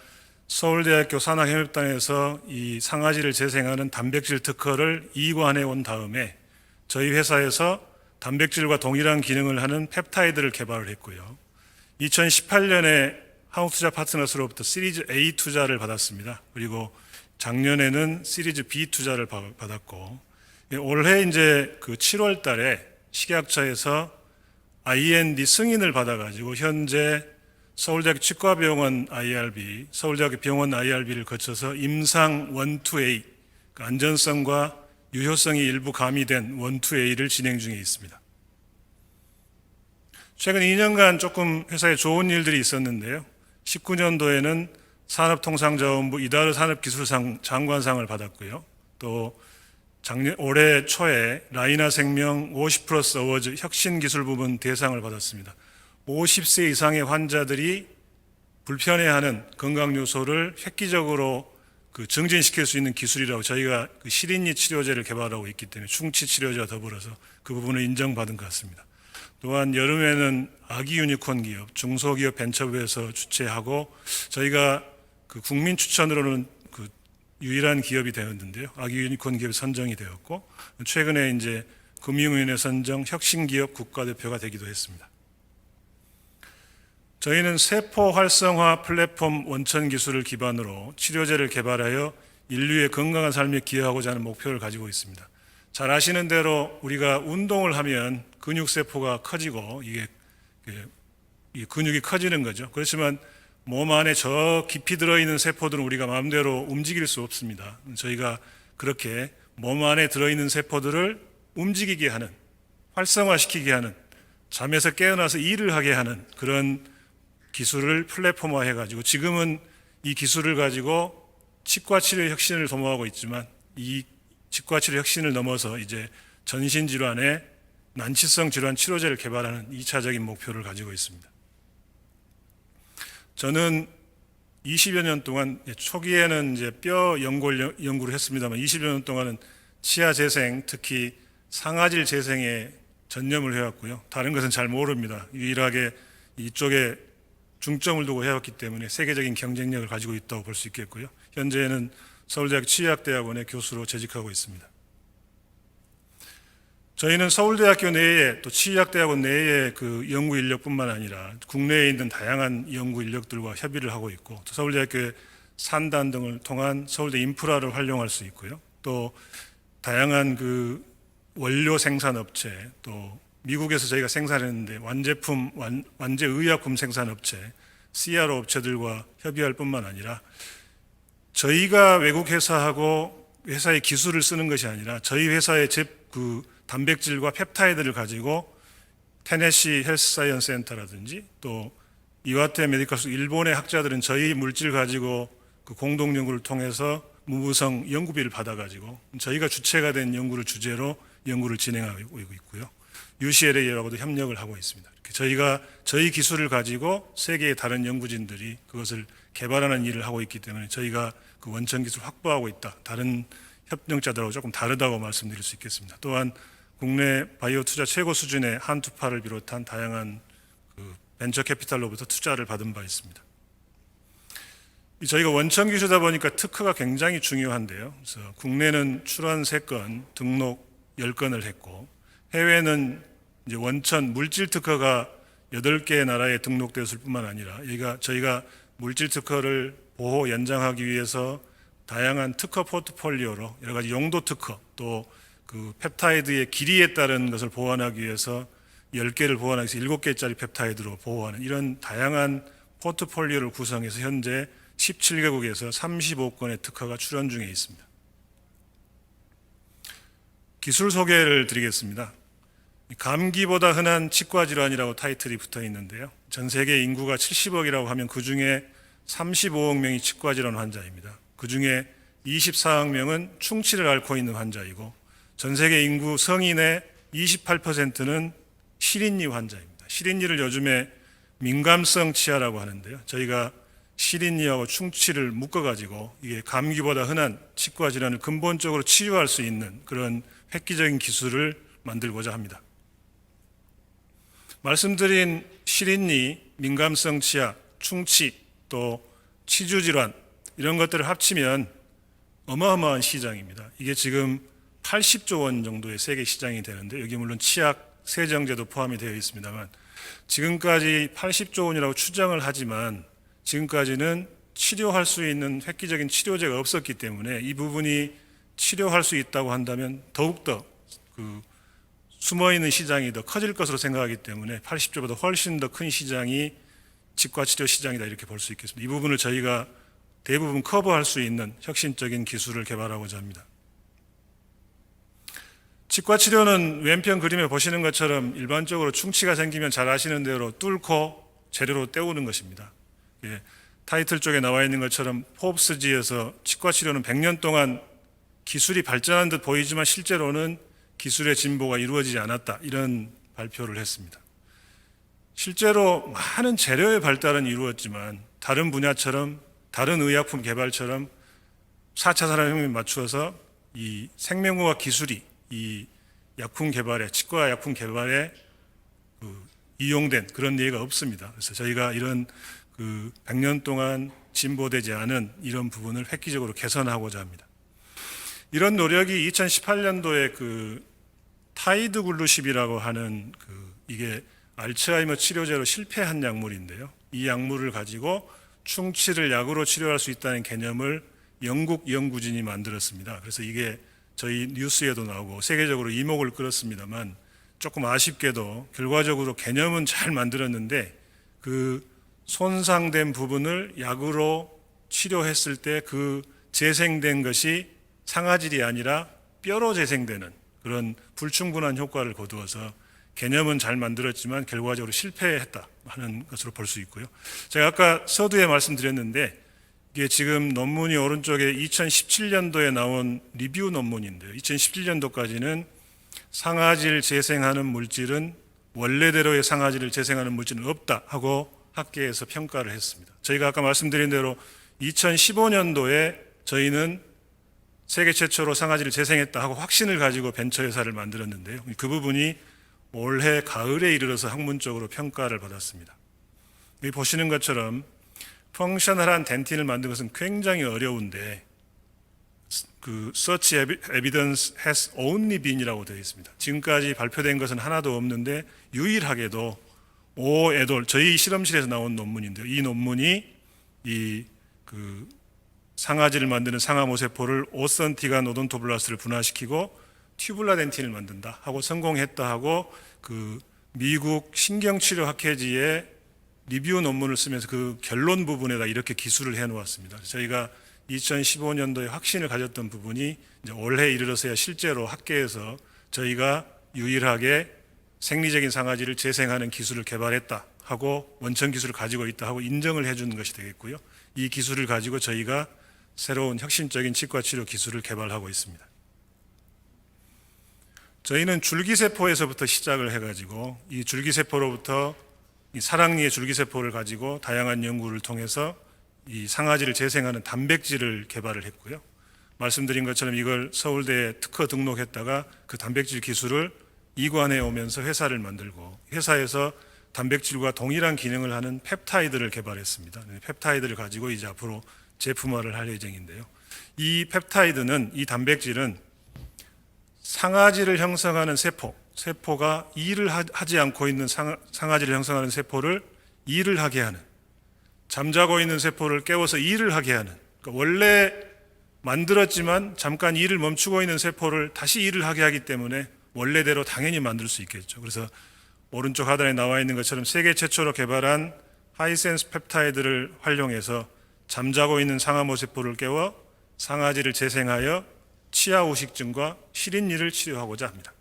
서울대학교 산학협력단에서 이 상아질을 재생하는 단백질 특허를 이관해 온 다음에 저희 회사에서 단백질과 동일한 기능을 하는 펩타이드를 개발을 했고요. 2018년에 한국투자 파트너스로부터 시리즈 A 투자를 받았습니다. 그리고 작년에는 시리즈 B 투자를 받았고 올해 이제 그 7월 달에 식약처에서 IND 승인을 받아가지고 현재 서울대학교 치과병원 IRB, 서울대학교 병원 IRB를 거쳐서 임상 1-2A, 안전성과 유효성이 일부 가미된 1-2A를 진행 중에 있습니다. 최근 2년간 조금 회사에 좋은 일들이 있었는데요. 19년도에는 산업통상자원부 이다르 산업기술상 장관상을 받았고요. 또 올해 초에 라이나 생명 50플러스 어워즈 혁신기술 부문 대상을 받았습니다. 50세 이상의 환자들이 불편해하는 건강요소를 획기적으로 증진시킬 수 있는 기술이라고 저희가 실인이 치료제를 개발하고 있기 때문에 충치 치료제와 더불어서 그 부분을 인정받은 것 같습니다. 또한 여름에는 아기 유니콘 기업, 중소기업 벤처부에서 주최하고 저희가 국민 추천으로는 유일한 기업이 되었는데요. 아기 유니콘 기업이 선정이 되었고 최근에 이제 금융위원회 선정 혁신기업 국가대표가 되기도 했습니다. 저희는 세포 활성화 플랫폼 원천 기술을 기반으로 치료제를 개발하여 인류의 건강한 삶에 기여하고자 하는 목표를 가지고 있습니다. 잘 아시는 대로 우리가 운동을 하면 근육세포가 커지고 이게 근육이 커지는 거죠. 그렇지만 몸 안에 저 깊이 들어있는 세포들은 우리가 마음대로 움직일 수 없습니다. 저희가 그렇게 몸 안에 들어있는 세포들을 움직이게 하는, 활성화시키게 하는, 잠에서 깨어나서 일을 하게 하는 그런 기술을 플랫폼화 해가지고 지금은 이 기술을 가지고 치과치료 혁신을 도모하고 있지만 이 치과치료 혁신을 넘어서 이제 전신질환의 난치성 질환 치료제를 개발하는 2차적인 목표를 가지고 있습니다. 저는 20여 년 동안 초기에는 이제 뼈 연구를 했습니다만 20여 년 동안은 치아 재생, 특히 상아질 재생에 전념을 해왔고요. 다른 것은 잘 모릅니다. 유일하게 이쪽에 중점을 두고 해왔기 때문에 세계적인 경쟁력을 가지고 있다고 볼 수 있겠고요. 현재는 서울대학교 치의학대학원의 교수로 재직하고 있습니다. 저희는 서울대학교 내에 또 치의학대학원 내에 그 연구 인력뿐만 아니라 국내에 있는 다양한 연구 인력들과 협의를 하고 있고 또 서울대학교의 산단 등을 통한 서울대 인프라를 활용할 수 있고요. 또 다양한 그 원료 생산 업체 또 미국에서 저희가 생산했는데 완제 의약품 생산 업체 CRO 업체들과 협의할 뿐만 아니라 저희가 외국 회사하고 회사의 기술을 쓰는 것이 아니라 저희 회사의 단백질과 펩타이드를 가지고 테네시 헬스 사이언스 센터라든지 또 이와테 메디컬스 일본의 학자들은 저희 물질 가지고 그 공동 연구를 통해서 무부성 연구비를 받아가지고 저희가 주체가 된 연구를 주제로 연구를 진행하고 있고요. UCLA하고도 협력을 하고 있습니다. 저희가 저희 기술을 가지고 세계의 다른 연구진들이 그것을 개발하는 일을 하고 있기 때문에 저희가 그 원천 기술 확보하고 있다. 다른 협력자들하고 조금 다르다고 말씀드릴 수 있겠습니다. 또한 국내 바이오 투자 최고 수준의 한투파를 비롯한 다양한 그 벤처 캐피탈로부터 투자를 받은 바 있습니다. 저희가 원천 기술이다 보니까 특허가 굉장히 중요한데요. 그래서 국내는 출원 3건, 등록 10건을 했고 해외는 이제 원천 물질 특허가 8개의 나라에 등록되었을 뿐만 아니라 저희가 물질 특허를 보호 연장하기 위해서 다양한 특허 포트폴리오로 여러 가지 용도 특허 또 그 펩타이드의 길이에 따른 것을 보완하기 위해서 10개를 보완하기 위해서 7개짜리 펩타이드로 보호하는 이런 다양한 포트폴리오를 구성해서 현재 17개국에서 35건의 특허가 출원 중에 있습니다. 기술 소개를 드리겠습니다. 감기보다 흔한 치과 질환이라고 타이틀이 붙어 있는데요. 전 세계 인구가 70억이라고 하면 그 중에 35억 명이 치과 질환 환자입니다. 그 중에 24억 명은 충치를 앓고 있는 환자이고 전 세계 인구 성인의 28%는 실인니 환자입니다. 실인니를 요즘에 민감성 치아라고 하는데요. 저희가 실인니하고 충치를 묶어가지고 이게 감기보다 흔한 치과 질환을 근본적으로 치유할 수 있는 그런 획기적인 기술을 만들고자 합니다. 말씀드린 실인니, 민감성 치아, 충치, 또 치주 질환 이런 것들을 합치면 어마어마한 시장입니다. 이게 지금 80조 원 정도의 세계 시장이 되는데 여기 물론 치약, 세정제도 포함이 되어 있습니다만 지금까지 80조 원이라고 추정을 하지만 지금까지는 치료할 수 있는 획기적인 치료제가 없었기 때문에 이 부분이 치료할 수 있다고 한다면 더욱더 숨어있는 시장이 더 커질 것으로 생각하기 때문에 80조보다 훨씬 더 큰 시장이 치과 치료 시장이다 이렇게 볼 수 있겠습니다. 이 부분을 저희가 대부분 커버할 수 있는 혁신적인 기술을 개발하고자 합니다. 치과 치료는 왼편 그림에 보시는 것처럼 일반적으로 충치가 생기면 잘 아시는 대로 뚫고 재료로 때우는 것입니다. 예, 타이틀 쪽에 나와 있는 것처럼 포브스지에서 치과 치료는 100년 동안 기술이 발전한 듯 보이지만 실제로는 기술의 진보가 이루어지지 않았다 이런 발표를 했습니다. 실제로 많은 재료의 발달은 이루어졌지만 다른 분야처럼 다른 의약품 개발처럼 4차 산업혁명에 맞추어서 이 생명공학 기술이 이 약품 개발에 치과 약품 개발에 이용된 그런 예가 없습니다. 그래서 저희가 이런 100년 동안 진보되지 않은 이런 부분을 획기적으로 개선하고자 합니다. 이런 노력이 2018년도에 타이드 글루십이라고 하는 이게 알츠하이머 치료제로 실패한 약물인데요. 이 약물을 가지고 충치를 약으로 치료할 수 있다는 개념을 영국 연구진이 만들었습니다. 그래서 이게 저희 뉴스에도 나오고 세계적으로 이목을 끌었습니다만 조금 아쉽게도 결과적으로 개념은 잘 만들었는데 그 손상된 부분을 약으로 치료했을 때 그 재생된 것이 상아질이 아니라 뼈로 재생되는 그런 불충분한 효과를 거두어서 개념은 잘 만들었지만 결과적으로 실패했다 하는 것으로 볼 수 있고요. 제가 아까 서두에 말씀드렸는데 이게 지금 논문이 오른쪽에 2017년도에 나온 리뷰 논문인데요. 2017년도까지는 상아질 재생하는 물질은 원래대로의 상아질을 재생하는 물질은 없다 하고 학계에서 평가를 했습니다. 저희가 아까 말씀드린 대로 2015년도에 저희는 세계 최초로 상아질을 재생했다 하고 확신을 가지고 벤처회사를 만들었는데요. 그 부분이 올해 가을에 이르러서 학문적으로 평가를 받았습니다. 여기 보시는 것처럼 펑셔널한 덴틴을 만드는 것은 굉장히 어려운데 Such evidence has only been이라고 되어 있습니다. 지금까지 발표된 것은 하나도 없는데 유일하게도 오 에돌 저희 실험실에서 나온 논문인데요. 이 논문이 상아질을 만드는 상아모세포를 오선티간 오돈토블라스를 분화시키고 튜블라 덴틴을 만든다 하고 성공했다 하고 미국 신경치료학회지에 리뷰 논문을 쓰면서 그 결론 부분에다 이렇게 기술을 해놓았습니다. 저희가 2015년도에 확신을 가졌던 부분이 이제 올해 이르러서야 실제로 학계에서 저희가 유일하게 생리적인 상아질을 재생하는 기술을 개발했다 하고 원천 기술을 가지고 있다 하고 인정을 해주는 것이 되겠고요. 이 기술을 가지고 저희가 새로운 혁신적인 치과 치료 기술을 개발하고 있습니다. 저희는 줄기세포에서부터 시작을 해가지고 이 줄기세포로부터 이 사랑니의 줄기세포를 가지고 다양한 연구를 통해서 이 상아질을 재생하는 단백질을 개발을 했고요. 말씀드린 것처럼 이걸 서울대에 특허 등록했다가 그 단백질 기술을 이관해 오면서 회사를 만들고 회사에서 단백질과 동일한 기능을 하는 펩타이드를 개발했습니다. 펩타이드를 가지고 이제 앞으로 제품화를 할 예정인데요. 이 펩타이드는 이 단백질은 상아질을 형성하는 세포가 일을 하지 않고 있는 상아질을 형성하는 세포를 일을 하게 하는 잠자고 있는 세포를 깨워서 일을 하게 하는 그러니까 원래 만들었지만 잠깐 일을 멈추고 있는 세포를 다시 일을 하게 하기 때문에 원래대로 당연히 만들 수 있겠죠. 그래서 오른쪽 하단에 나와 있는 것처럼 세계 최초로 개발한 하이센스 펩타이드를 활용해서 잠자고 있는 상아모 세포를 깨워 상아지를 재생하여 치아 후식증과 실인이를 치료하고자 합니다.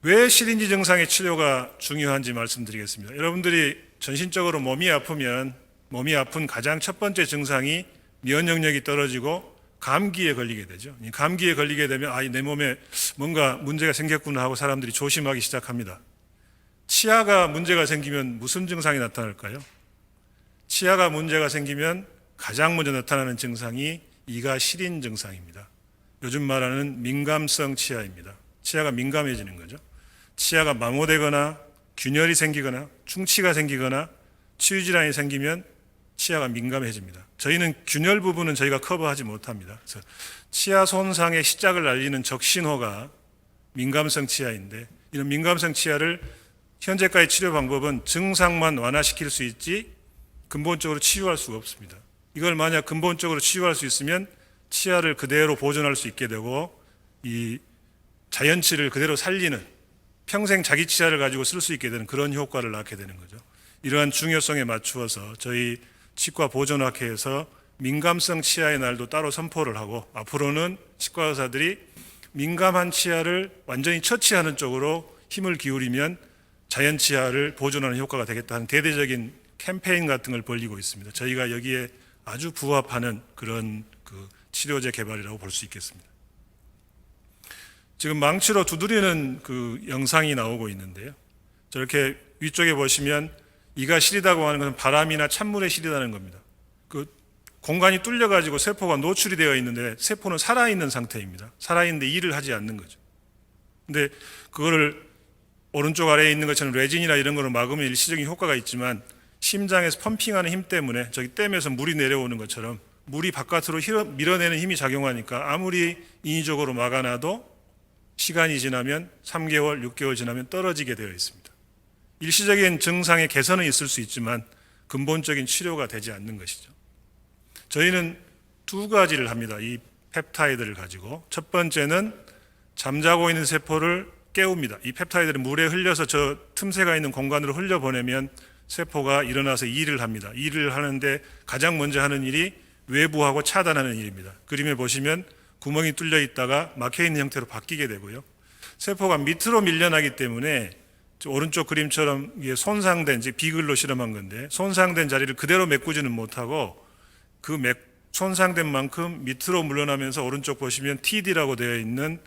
왜 실인지 증상의 치료가 중요한지 말씀드리겠습니다. 여러분들이 전신적으로 몸이 아프면 몸이 아픈 가장 첫 번째 증상이 면역력이 떨어지고 감기에 걸리게 되죠. 이 감기에 걸리게 되면 내 몸에 뭔가 문제가 생겼구나 하고 사람들이 조심하기 시작합니다. 치아가 문제가 생기면 무슨 증상이 나타날까요? 치아가 문제가 생기면 가장 먼저 나타나는 증상이 이가 시린 증상입니다. 요즘 말하는 민감성 치아입니다. 치아가 민감해지는 거죠. 치아가 망호되거나 균열이 생기거나 충치가 생기거나 치유질환이 생기면 치아가 민감해집니다. 저희는 균열 부분은 저희가 커버하지 못합니다. 그래서 치아 손상의 시작을 알리는 적신호가 민감성 치아인데, 이런 민감성 치아를 현재까지 치료 방법은 증상만 완화시킬 수 있지 근본적으로 치유할 수가 없습니다. 이걸 만약 근본적으로 치유할 수 있으면 치아를 그대로 보존할 수 있게 되고 이 자연치를 그대로 살리는, 평생 자기 치아를 가지고 쓸 수 있게 되는 그런 효과를 낳게 되는 거죠. 이러한 중요성에 맞추어서 저희 치과보존학회에서 민감성 치아의 날도 따로 선포를 하고, 앞으로는 치과 의사들이 민감한 치아를 완전히 처치하는 쪽으로 힘을 기울이면 자연 치아를 보존하는 효과가 되겠다는 대대적인 캠페인 같은 걸 벌이고 있습니다. 저희가 여기에 아주 부합하는 그런 치료제 개발이라고 볼 수 있겠습니다. 지금 망치로 두드리는 영상이 나오고 있는데요. 저렇게 위쪽에 보시면 이가 시리다고 하는 것은 바람이나 찬물에 시리다는 겁니다. 공간이 뚫려가지고 세포가 노출이 되어 있는데 세포는 살아있는 상태입니다. 살아있는데 일을 하지 않는 거죠. 근데 그거를 오른쪽 아래에 있는 것처럼 레진이나 이런 거로 막으면 일시적인 효과가 있지만 심장에서 펌핑하는 힘 때문에 저기 댐에서 물이 내려오는 것처럼 물이 바깥으로 밀어내는 힘이 작용하니까 아무리 인위적으로 막아놔도 시간이 지나면 3개월, 6개월 지나면 떨어지게 되어 있습니다. 일시적인 증상의 개선은 있을 수 있지만 근본적인 치료가 되지 않는 것이죠. 저희는 두 가지를 합니다. 이 펩타이드를 가지고. 첫 번째는 잠자고 있는 세포를 깨웁니다. 이 펩타이드를 물에 흘려서 저 틈새가 있는 공간으로 흘려보내면 세포가 일어나서 일을 합니다. 일을 하는데 가장 먼저 하는 일이 외부하고 차단하는 일입니다. 그림에 보시면 구멍이 뚫려 있다가 막혀 있는 형태로 바뀌게 되고요. 세포가 밑으로 밀려나기 때문에 오른쪽 그림처럼 손상된, 비글로 실험한 건데 손상된 자리를 그대로 메꾸지는 못하고 손상된 만큼 밑으로 물러나면서 오른쪽 보시면 TD라고 되어 있는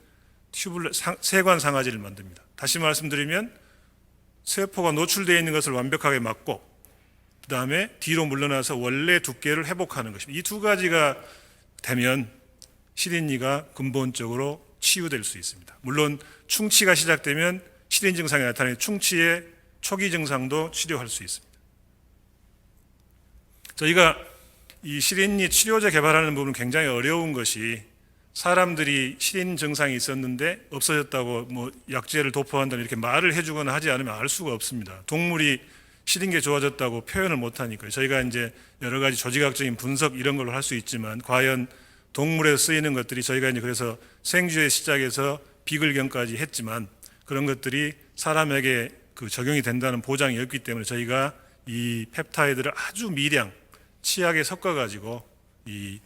세관 상아지를 만듭니다. 다시 말씀드리면 세포가 노출되어 있는 것을 완벽하게 막고 그 다음에 뒤로 물러나서 원래 두께를 회복하는 것입니다. 이 두 가지가 되면 실인이가 근본적으로 치유될 수 있습니다. 물론 충치가 시작되면 실인 증상이 나타나는 충치의 초기 증상도 치료할 수 있습니다. 저희가 이 실인이 치료제 개발하는 부분은 굉장히 어려운 것이, 사람들이 실인 증상이 있었는데 없어졌다고 약제를 도포한다는 이렇게 말을 해주거나 하지 않으면 알 수가 없습니다. 동물이 실인계 좋아졌다고 표현을 못하니까요. 저희가 이제 여러 가지 조직학적인 분석 이런 걸로 할 수 있지만 과연 동물에 쓰이는 것들이 저희가 이제 그래서 생쥐의 시작에서 비글경까지 했지만 그런 것들이 사람에게 적용이 된다는 보장이 없기 때문에 저희가 이 펩타이드를 아주 미량 치약에 섞어가지고 이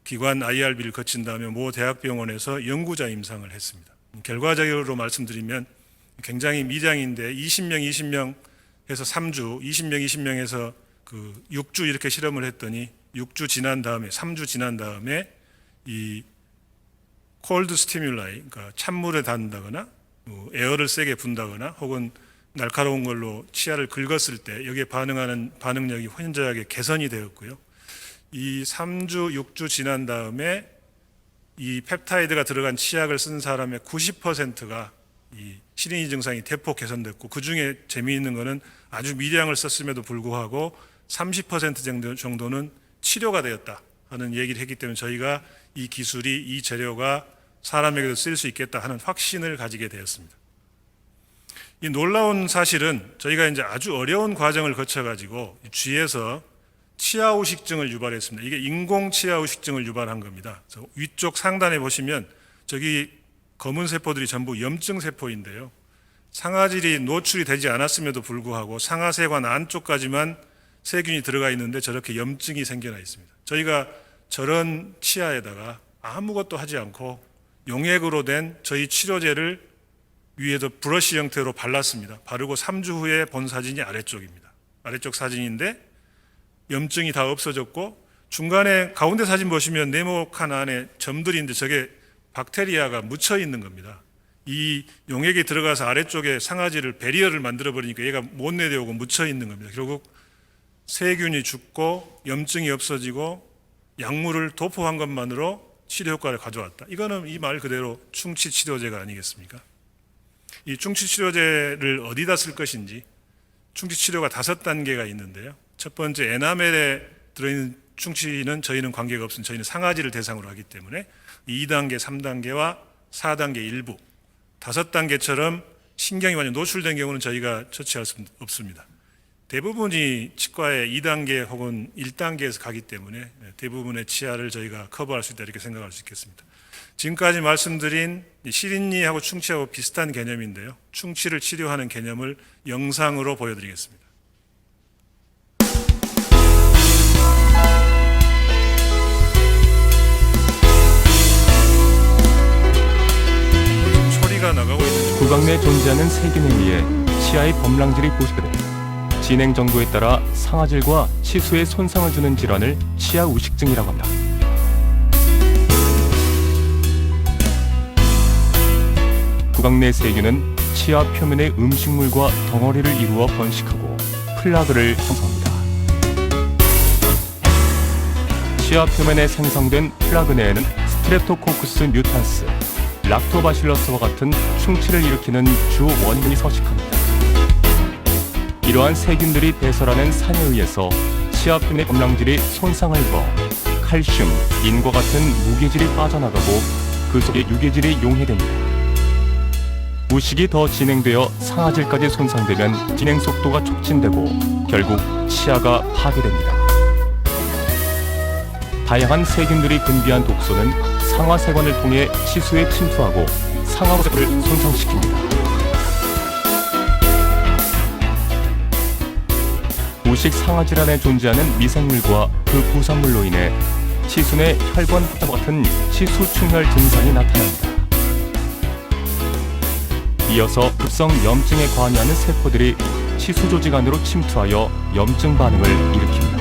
기관 IRB를 거친 다음에 모 대학병원에서 연구자 임상을 했습니다. 결과적으로 말씀드리면 굉장히 미량인데 20명 해서 3주, 20명에서 6주 이렇게 실험을 했더니 6주 지난 다음에 3주 지난 다음에 이 콜드 스티뮬라이, 그러니까 찬물에 닿는다거나 에어를 세게 분다거나 혹은 날카로운 걸로 치아를 긁었을 때 여기에 반응하는 반응력이 현저하게 개선이 되었고요. 이 3주, 6주 지난 다음에 이 펩타이드가 들어간 치약을 쓴 사람의 90%가 이 실인이 증상이 대폭 개선됐고, 그 중에 재미있는 거는 아주 미량을 썼음에도 불구하고 30% 정도는 치료가 되었다 하는 얘기를 했기 때문에 저희가 이 기술이, 이 재료가 사람에게도 쓸 수 있겠다 하는 확신을 가지게 되었습니다. 이 놀라운 사실은 저희가 이제 아주 어려운 과정을 거쳐가지고 쥐에서 치아후식증을 유발했습니다. 이게 인공 치아후식증을 유발한 겁니다. 그래서 위쪽 상단에 보시면 저기 검은 세포들이 전부 염증 세포인데요. 상아질이 노출이 되지 않았음에도 불구하고 상아세관 안쪽까지만 세균이 들어가 있는데 저렇게 염증이 생겨나 있습니다. 저희가 저런 치아에다가 아무것도 하지 않고 용액으로 된 저희 치료제를 위에서 브러쉬 형태로 발랐습니다. 바르고 3주 후에 본 사진이 아래쪽입니다. 아래쪽 사진인데 염증이 다 없어졌고 중간에 가운데 사진 보시면 네모칸 안에 점들이 있는데 저게 박테리아가 묻혀 있는 겁니다. 이 용액이 들어가서 아래쪽에 상아지를 베리어를 만들어 버리니까 얘가 못 내려오고 묻혀 있는 겁니다. 결국 세균이 죽고 염증이 없어지고 약물을 도포한 것만으로 치료 효과를 가져왔다. 이거는 이 말 그대로 충치 치료제가 아니겠습니까? 이 충치 치료제를 어디다 쓸 것인지 충치 치료가 5단계가 있는데요. 첫 번째 에나멜에 들어있는 충치는 저희는 관계가 없습니다. 저희는 상아지를 대상으로 하기 때문에 2단계, 3단계와 4단계 일부 5단계처럼 신경이 완전 노출된 경우는 저희가 처치할 수 없습니다. 대부분이 치과에 2단계 혹은 1단계에서 가기 때문에 대부분의 치아를 저희가 커버할 수 있다 이렇게 생각할 수 있겠습니다. 지금까지 말씀드린 실인니하고 충치하고 비슷한 개념인데요. 충치를 치료하는 개념을 영상으로 보여드리겠습니다. 소리가 나가고 있는 구강 내 존재하는 세균에 의해 치아의 범랑질이 보시되고 진행 정도에 따라 상아질과 치수에 손상을 주는 질환을 치아 우식증이라고 합니다. 구강 내 세균은 치아 표면의 음식물과 덩어리를 이루어 번식하고 플라그를 형성합니다. 치아 표면에 생성된 플라그 내에는 스트랩토코쿠스 뮤탄스, 락토바실러스와 같은 충치를 일으키는 주 원인이 서식합니다. 이러한 세균들이 배설하는 산에 의해서 치아 표면의 범랑질이 손상을 입어 칼슘, 인과 같은 무게질이 빠져나가고 그 속에 유괴질이 용해됩니다. 우식이 더 진행되어 상아질까지 손상되면 진행 속도가 촉진되고 결국 치아가 파괴됩니다. 다양한 세균들이 분비한 독소는 상아세관을 통해 치수에 침투하고 상아세포를 손상시킵니다. 우식 상아질 안에 존재하는 미생물과 그 부산물로 인해 치수 내 혈관 확장과 같은 치수충혈 증상이 나타납니다. 이어서 급성 염증에 관여하는 세포들이 치수 조직 안으로 침투하여 염증 반응을 일으킵니다.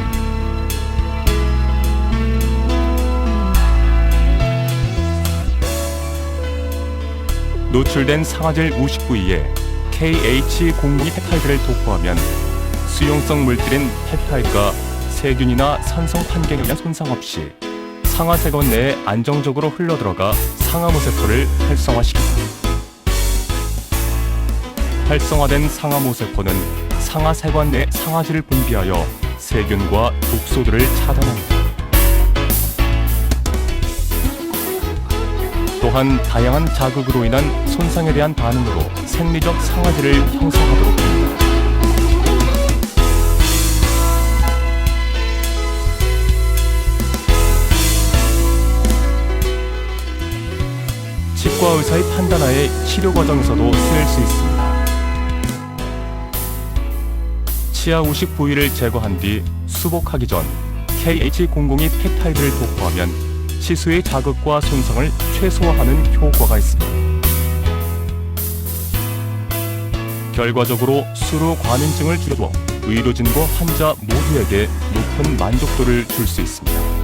노출된 상아질 우식 부위에 KH02 펩타이드를 도포하면 수용성 물질인 펩타이드가 세균이나 산성 판경에 의한 손상 없이 상아세관 내에 안정적으로 흘러들어가 상아모세포를 활성화시킵니다. 활성화된 상아모세포는 상아세관 내 상아질을 분비하여 세균과 독소들을 차단합니다. 또한 다양한 자극으로 인한 손상에 대한 반응으로 생리적 상아질을 형성하도록 합니다. 치과 의사의 판단하에 치료 과정에서도 쓰일 수 있습니다. 치아 우식 부위를 제거한 뒤 수복하기 전 KH02 펩타이드를 도포하면 치수의 자극과 손상을 최소화하는 효과가 있습니다. 결과적으로 수로 과민증을 줄여줘 의료진과 환자 모두에게 높은 만족도를 줄 수 있습니다.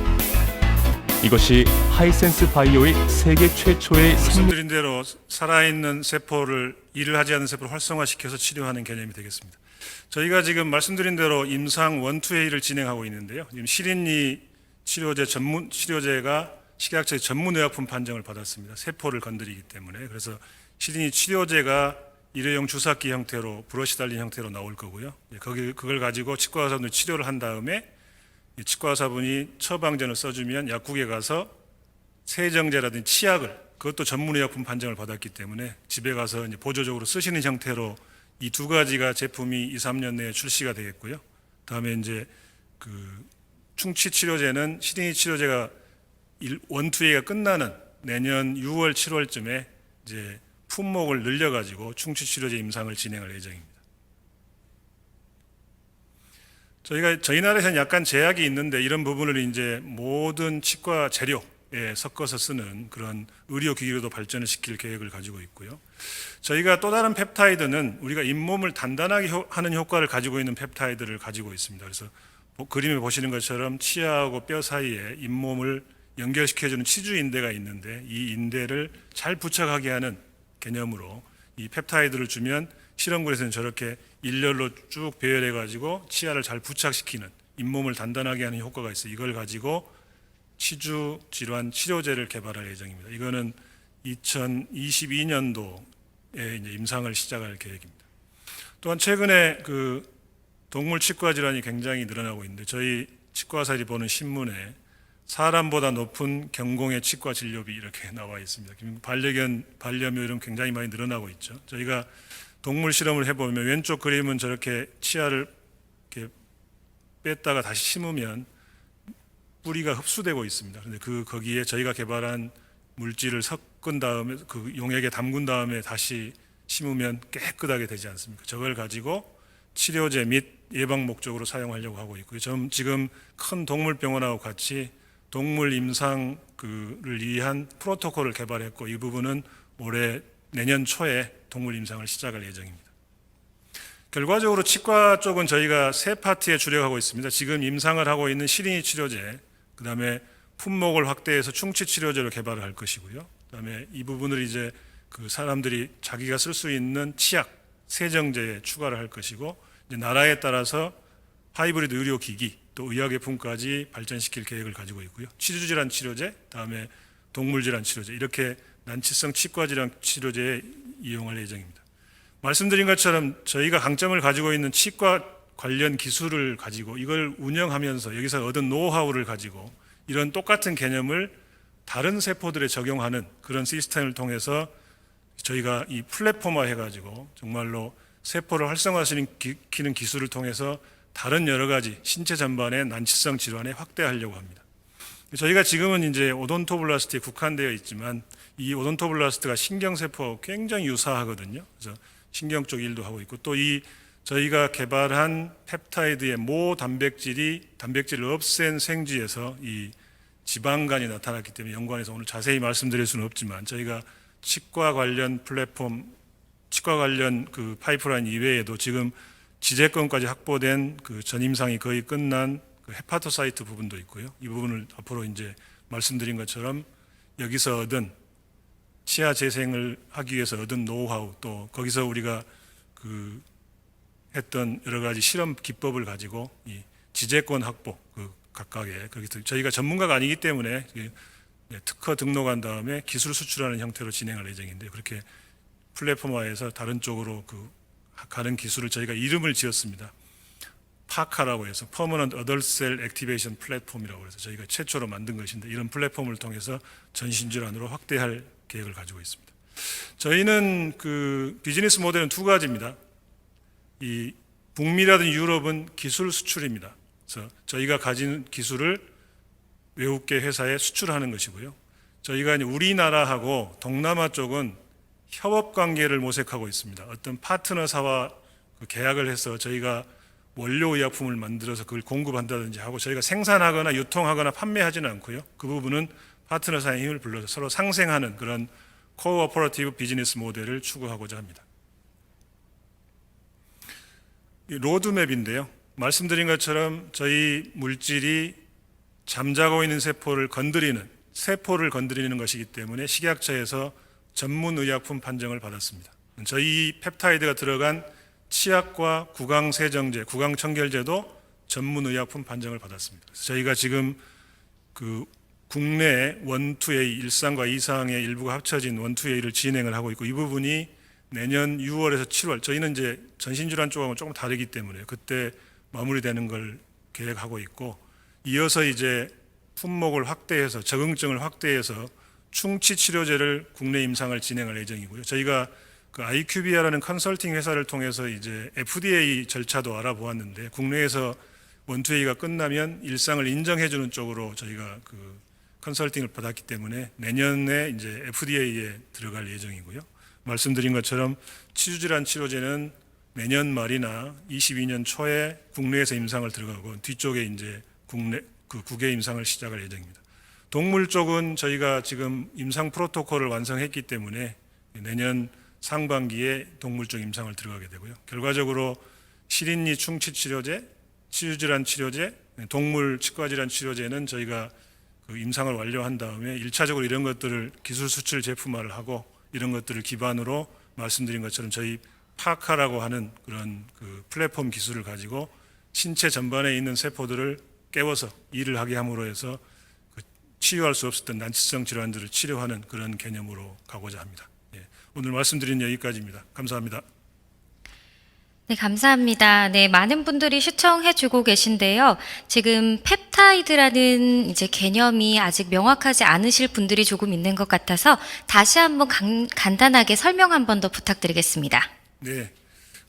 이것이 하이센스 바이오의 세계 최초의 말씀드린 대로 살아있는 세포를 일을 하지 않는 세포를 활성화시켜서 치료하는 개념이 되겠습니다. 저희가 지금 말씀드린 대로 임상 1, 2회의를 진행하고 있는데요. 지금 실인니 치료제가 식약처의 전문의약품 판정을 받았습니다. 세포를 건드리기 때문에. 그래서 실인니 치료제가 일회용 주사기 형태로 브러쉬 달린 형태로 나올 거고요. 그걸 가지고 치과 의사분들이 치료를 한 다음에 치과 의사분이 처방전을 써주면 약국에 가서 세정제라든지 치약을 그것도 전문의약품 판정을 받았기 때문에 집에 가서 이제 보조적으로 쓰시는 형태로 이 두 가지가 제품이 2, 3년 내에 출시가 되겠고요. 다음에 이제 그 충치 치료제는 실인니 치료제가 1, 2회가 끝나는 내년 6월, 7월쯤에 이제 품목을 늘려가지고 충치 치료제 임상을 진행할 예정입니다. 저희 나라에서는 약간 제약이 있는데 이런 부분을 이제 모든 치과 재료에 섞어서 쓰는 그런 의료기기로도 발전을 시킬 계획을 가지고 있고요. 저희가 또 다른 펩타이드는 우리가 잇몸을 단단하게 하는 효과를 가지고 있는 펩타이드를 가지고 있습니다. 그래서 그림에 보시는 것처럼 치아하고 뼈 사이에 잇몸을 연결시켜주는 치주 인대가 있는데 이 인대를 잘 부착하게 하는 개념으로 이 펩타이드를 주면 실험군에서는 저렇게 일렬로 쭉 배열해 가지고 치아를 잘 부착시키는 잇몸을 단단하게 하는 효과가 있어요. 이걸 가지고 치주 질환 치료제를 개발할 예정입니다. 이거는 2022년도에 이제 임상을 시작할 계획입니다. 또한 최근에 그 동물 치과 질환이 굉장히 늘어나고 있는데 저희 치과의사들이 보는 신문에 사람보다 높은 경공의 치과 진료비 이렇게 나와 있습니다. 반려견, 반려묘 이런 굉장히 많이 늘어나고 있죠. 저희가 동물 실험을 해보면 왼쪽 그림은 저렇게 치아를 이렇게 뺐다가 다시 심으면 뿌리가 흡수되고 있습니다. 그런데 거기에 저희가 개발한 물질을 섞은 다음에 그 용액에 담근 다음에 다시 심으면 깨끗하게 되지 않습니까? 저걸 가지고 치료제 및 예방 목적으로 사용하려고 하고 있고요. 지금 큰 동물병원하고 같이 동물 임상을 위한 프로토콜을 개발했고 이 부분은 내년 초에 동물 임상을 시작할 예정입니다. 결과적으로 치과 쪽은 저희가 세 파트에 주력하고 있습니다. 지금 임상을 하고 있는 실인이 치료제, 그다음에 품목을 확대해서 충치 치료제로 개발을 할 것이고요. 그다음에 이 부분을 이제 그 사람들이 자기가 쓸 수 있는 치약, 세정제에 추가를 할 것이고 이제 나라에 따라서 하이브리드 의료기기 또 의약예품까지 발전시킬 계획을 가지고 있고요. 치주질환 치료제, 다음에 동물질환 치료제 이렇게 난치성 치과질환 치료제에 이용할 예정입니다. 말씀드린 것처럼 저희가 강점을 가지고 있는 치과 관련 기술을 가지고 이걸 운영하면서 여기서 얻은 노하우를 가지고 이런 똑같은 개념을 다른 세포들에 적용하는 그런 시스템을 통해서 저희가 이 플랫폼화 해가지고 정말로 세포를 활성화시키는 기술을 통해서 다른 여러 가지 신체 전반의 난치성 질환에 확대하려고 합니다. 저희가 지금은 이제 오돈토블라스트에 국한되어 있지만 이 오돈토블라스트가 신경세포하고 굉장히 유사하거든요. 그래서 신경 쪽 일도 하고 있고 또 저희가 개발한 펩타이드의 모 단백질을 없앤 생쥐에서 이 지방간이 나타났기 때문에 연관해서 오늘 자세히 말씀드릴 수는 없지만 저희가 치과 관련 플랫폼, 치과 관련 그 파이프라인 이외에도 지금 지재권까지 확보된 그 전임상이 거의 끝난 그 헤파토사이트 부분도 있고요. 이 부분을 앞으로 이제 말씀드린 것처럼 여기서 얻은 치아 재생을 하기 위해서 얻은 노하우 또 거기서 우리가 그 했던 여러 가지 실험 기법을 가지고 이 지재권 확보 각각의 거기서 저희가 전문가가 아니기 때문에 특허 등록한 다음에 기술 수출하는 형태로 진행할 예정인데 그렇게 플랫폼화해서 다른 쪽으로 가는 기술을 저희가 이름을 지었습니다. 파카라고 해서 Permanent Adult Cell Activation Platform이라고 해서 저희가 최초로 만든 것인데 이런 플랫폼을 통해서 전신질환으로 확대할 계획을 가지고 있습니다. 저희는 그 비즈니스 모델은 두 가지입니다. 이 북미라든지 유럽은 기술 수출입니다. 그래서 저희가 가진 기술을 외국계 회사에 수출하는 것이고요. 저희가 이제 우리나라하고 동남아 쪽은 협업 관계를 모색하고 있습니다. 어떤 파트너사와 계약을 해서 저희가 원료 의약품을 만들어서 그걸 공급한다든지 하고 저희가 생산하거나 유통하거나 판매하지는 않고요. 그 부분은 파트너사의 힘을 불러서 서로 상생하는 그런 코오퍼레이티브 비즈니스 모델을 추구하고자 합니다. 이 로드맵인데요. 말씀드린 것처럼 저희 물질이 잠자고 있는 세포를 건드리는 것이기 때문에 식약처에서 전문의약품 판정을 받았습니다. 저희 펩타이드가 들어간 치약과 구강세정제, 구강청결제도 전문의약품 판정을 받았습니다. 그래서 저희가 지금 그 국내 1-2A, 1상과 2상의 일부가 합쳐진 1-2A를 진행을 하고 있고 이 부분이 내년 6월에서 7월, 저희는 이제 전신질환 쪽하고는 조금 다르기 때문에 그때 마무리되는 걸 계획하고 있고 이어서 이제 품목을 확대해서 적응증을 확대해서 충치 치료제를 국내 임상을 진행할 예정이고요. 저희가 그 IQVIA라는 컨설팅 회사를 통해서 이제 FDA 절차도 알아보았는데 국내에서 1-2A가 끝나면 일상을 인정해주는 쪽으로 저희가 그 컨설팅을 받았기 때문에 내년에 이제 FDA에 들어갈 예정이고요. 말씀드린 것처럼 치주질환 치료제는 내년 말이나 22년 초에 국내에서 임상을 들어가고 뒤쪽에 이제 국외 임상을 시작할 예정입니다. 동물 쪽은 저희가 지금 임상 프로토콜을 완성했기 때문에 내년 상반기에 동물 쪽 임상을 들어가게 되고요. 결과적으로 실인리 충치 치료제, 치주질환 치료제, 동물 치과질환 치료제는 저희가 그 임상을 완료한 다음에 1차적으로 이런 것들을 기술 수출 제품화를 하고 이런 것들을 기반으로 말씀드린 것처럼 저희 파카라고 하는 그런 그 플랫폼 기술을 가지고 신체 전반에 있는 세포들을 깨워서 일을 하게 함으로 해서 그 치유할 수 없었던 난치성 질환들을 치료하는 그런 개념으로 가고자 합니다. 예, 오늘 말씀드린 여기까지입니다. 감사합니다. 네, 감사합니다. 네, 많은 분들이 시청해주고 계신데요. 지금 펩타이드라는 이제 개념이 아직 명확하지 않으실 분들이 조금 있는 것 같아서 다시 한번 간단하게 설명 한 번 더 부탁드리겠습니다. 네,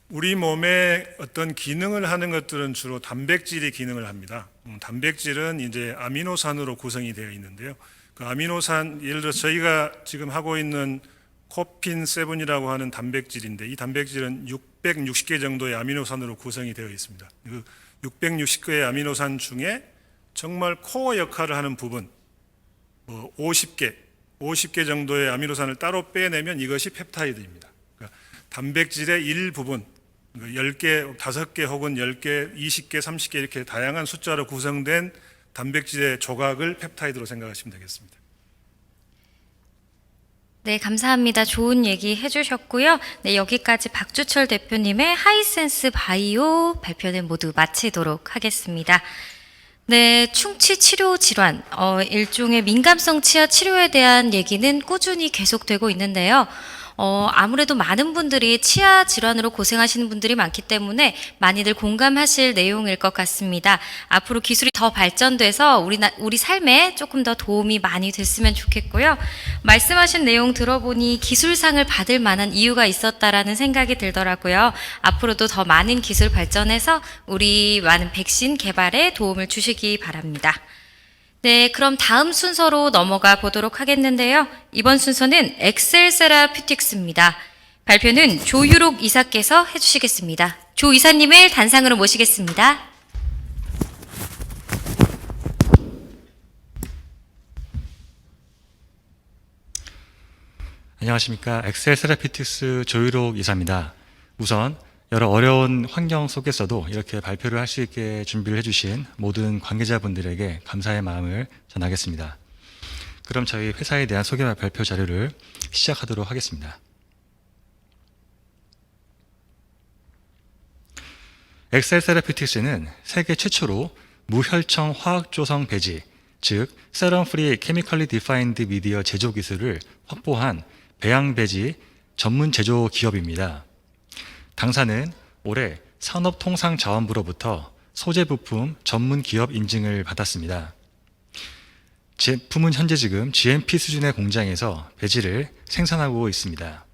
우리 몸의 어떤 기능을 하는 것들은 주로 단백질이 기능을 합니다. 단백질은 이제 아미노산으로 구성이 되어 있는데요. 그 아미노산, 예를 들어 저희가 지금 하고 있는 코핀7이라고 하는 단백질인데 이 단백질은 660개 정도의 아미노산으로 구성이 되어 있습니다. 그 660개의 아미노산 중에 정말 코어 역할을 하는 부분, 50개 정도의 아미노산을 따로 빼내면 이것이 펩타이드입니다. 그러니까 단백질의 일부분, 10개, 5개 혹은 10개, 20개, 30개 이렇게 다양한 숫자로 구성된 단백질의 조각을 펩타이드로 생각하시면 되겠습니다. 네, 감사합니다. 좋은 얘기 해주셨고요. 네, 여기까지 박주철 대표님의 하이센스 바이오 발표는 모두 마치도록 하겠습니다. 네, 충치 치료 질환, 일종의 민감성 치아 치료에 대한 얘기는 꾸준히 계속되고 있는데요. 아무래도 많은 분들이 치아 질환으로 고생하시는 분들이 많기 때문에 많이들 공감하실 내용일 것 같습니다. 앞으로 기술이 더 발전돼서 우리 삶에 조금 더 도움이 많이 됐으면 좋겠고요. 말씀하신 내용 들어보니 기술상을 받을 만한 이유가 있었다라는 생각이 들더라고요. 앞으로도 더 많은 기술 발전해서 우리 많은 백신 개발에 도움을 주시기 바랍니다. 네, 그럼 다음 순서로 넘어가 보도록 하겠는데요. 이번 순서는 엑셀 세라퓨틱스입니다. 발표는 조유록 이사께서 해주시겠습니다. 조 이사님을 단상으로 모시겠습니다. 안녕하십니까. 엑셀 세라피틱스 조유록 이사입니다. 우선 여러 어려운 환경 속에서도 이렇게 발표를 할 수 있게 준비를 해주신 모든 관계자분들에게 감사의 마음을 전하겠습니다. 그럼 저희 회사에 대한 소개 발표 자료를 시작하도록 하겠습니다. 엑셀 세라피틱스는 세계 최초로 무혈청 화학조성 배지, 즉 세럼 프리 케미컬리 디파인드 미디어 제조 기술을 확보한 배양 배지 전문 제조 기업입니다. 당사는 올해 산업통상자원부로부터 소재 부품 전문 기업 인증을 받았습니다. 제품은 현재 지금 GMP 수준의 공장에서 배지를 생산하고 있습니다.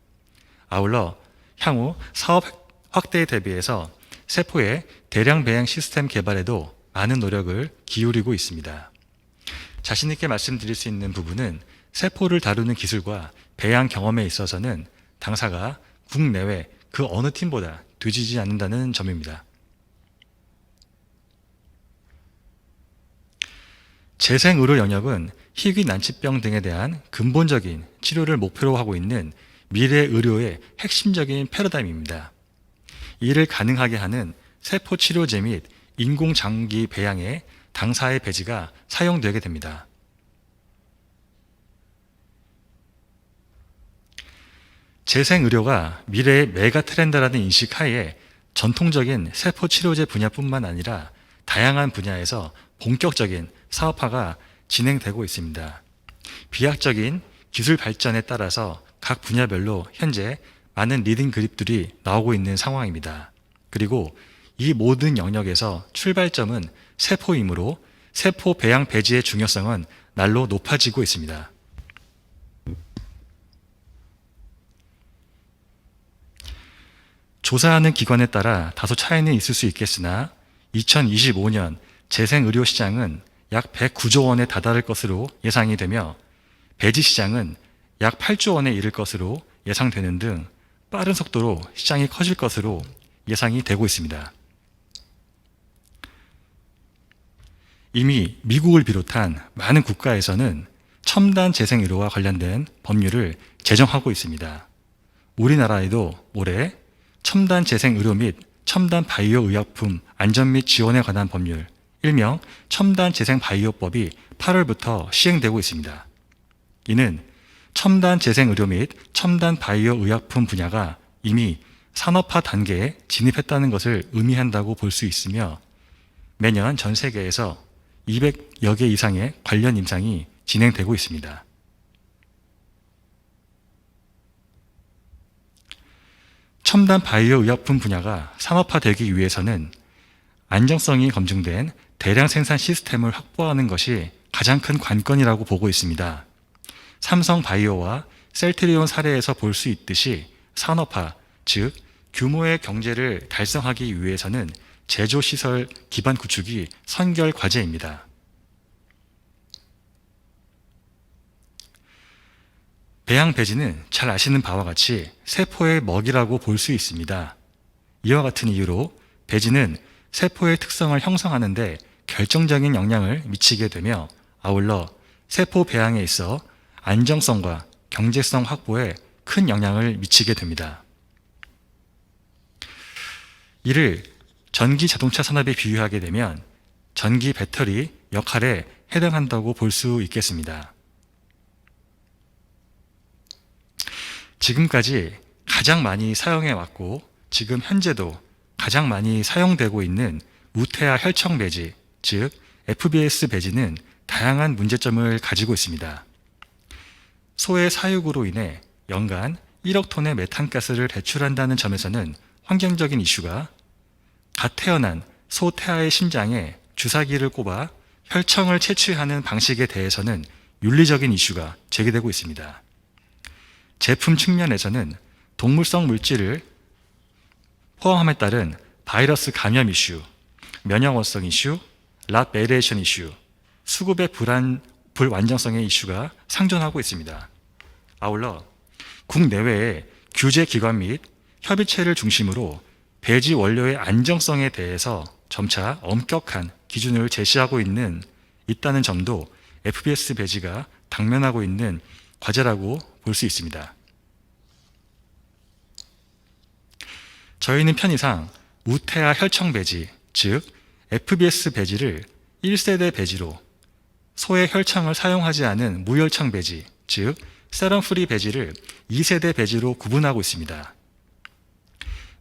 아울러 향후 사업 확대에 대비해서 세포의 대량 배양 시스템 개발에도 많은 노력을 기울이고 있습니다. 자신 있게 말씀드릴 수 있는 부분은 세포를 다루는 기술과 배양 경험에 있어서는 당사가 국내외 그 어느 팀보다 뒤지지 않는다는 점입니다. 재생의료 영역은 희귀 난치병 등에 대한 근본적인 치료를 목표로 하고 있는 미래 의료의 핵심적인 패러다임입니다. 이를 가능하게 하는 세포 치료제 및 인공장기 배양에 당사의 배지가 사용되게 됩니다. 재생의료가 미래의 메가 트렌드라는 인식 하에 전통적인 세포 치료제 분야뿐만 아니라 다양한 분야에서 본격적인 사업화가 진행되고 있습니다. 비약적인 기술 발전에 따라서 각 분야별로 현재 많은 리딩 그룹들이 나오고 있는 상황입니다. 그리고 이 모든 영역에서 출발점은 세포이므로 세포 배양 배지의 중요성은 날로 높아지고 있습니다. 조사하는 기관에 따라 다소 차이는 있을 수 있겠으나 2025년 재생의료 시장은 약 109조 원에 다다를 것으로 예상이 되며 배지 시장은 약 8조 원에 이를 것으로 예상되는 등 빠른 속도로 시장이 커질 것으로 예상이 되고 있습니다. 이미 미국을 비롯한 많은 국가에서는 첨단 재생 의료와 관련된 법률을 제정하고 있습니다. 우리나라에도 올해 첨단 재생 의료 및 첨단 바이오 의약품 안전 및 지원에 관한 법률, 일명 첨단 재생 바이오법이 8월부터 시행되고 있습니다. 이는 첨단 재생 의료 및 첨단 바이오 의약품 분야가 이미 산업화 단계에 진입했다는 것을 의미한다고 볼 수 있으며 매년 전 세계에서 200여 개 이상의 관련 임상이 진행되고 있습니다. 첨단 바이오 의약품 분야가 산업화되기 위해서는 안정성이 검증된 대량 생산 시스템을 확보하는 것이 가장 큰 관건이라고 보고 있습니다. 삼성 바이오와 셀트리온 사례에서 볼 수 있듯이 산업화, 즉 규모의 경제를 달성하기 위해서는 제조시설 기반 구축이 선결 과제입니다. 배양배지는 잘 아시는 바와 같이 세포의 먹이라고 볼 수 있습니다. 이와 같은 이유로 배지는 세포의 특성을 형성하는 데 결정적인 영향을 미치게 되며 아울러 세포 배양에 있어 안정성과 경제성 확보에 큰 영향을 미치게 됩니다. 이를 전기 자동차 산업에 비유하게 되면 전기 배터리 역할에 해당한다고 볼 수 있겠습니다. 지금까지 가장 많이 사용해 왔고 지금 현재도 가장 많이 사용되고 있는 우태아 혈청 배지, 즉 FBS 배지는 다양한 문제점을 가지고 있습니다. 소의 사육으로 인해 연간 1억 톤의 메탄가스를 배출한다는 점에서는 환경적인 이슈가, 갓 태어난 소 태아의 심장에 주사기를 꼽아 혈청을 채취하는 방식에 대해서는 윤리적인 이슈가 제기되고 있습니다. 제품 측면에서는 동물성 물질을 포함함에 따른 바이러스 감염 이슈, 면역원성 이슈, 랏 베리에이션 이슈, 수급의 불완전성의 이슈가 상존하고 있습니다. 아울러 국내외의 규제기관 및 협의체를 중심으로 배지 원료의 안정성에 대해서 점차 엄격한 기준을 제시하고 있다는 점도 FBS 배지가 당면하고 있는 과제라고 볼 수 있습니다. 저희는 편의상 우태아 혈청 배지, 즉 FBS 배지를 1세대 배지로 소의 혈청을 사용하지 않은 무혈청 배지, 즉 세럼 프리 배지를 2세대 배지로 구분하고 있습니다.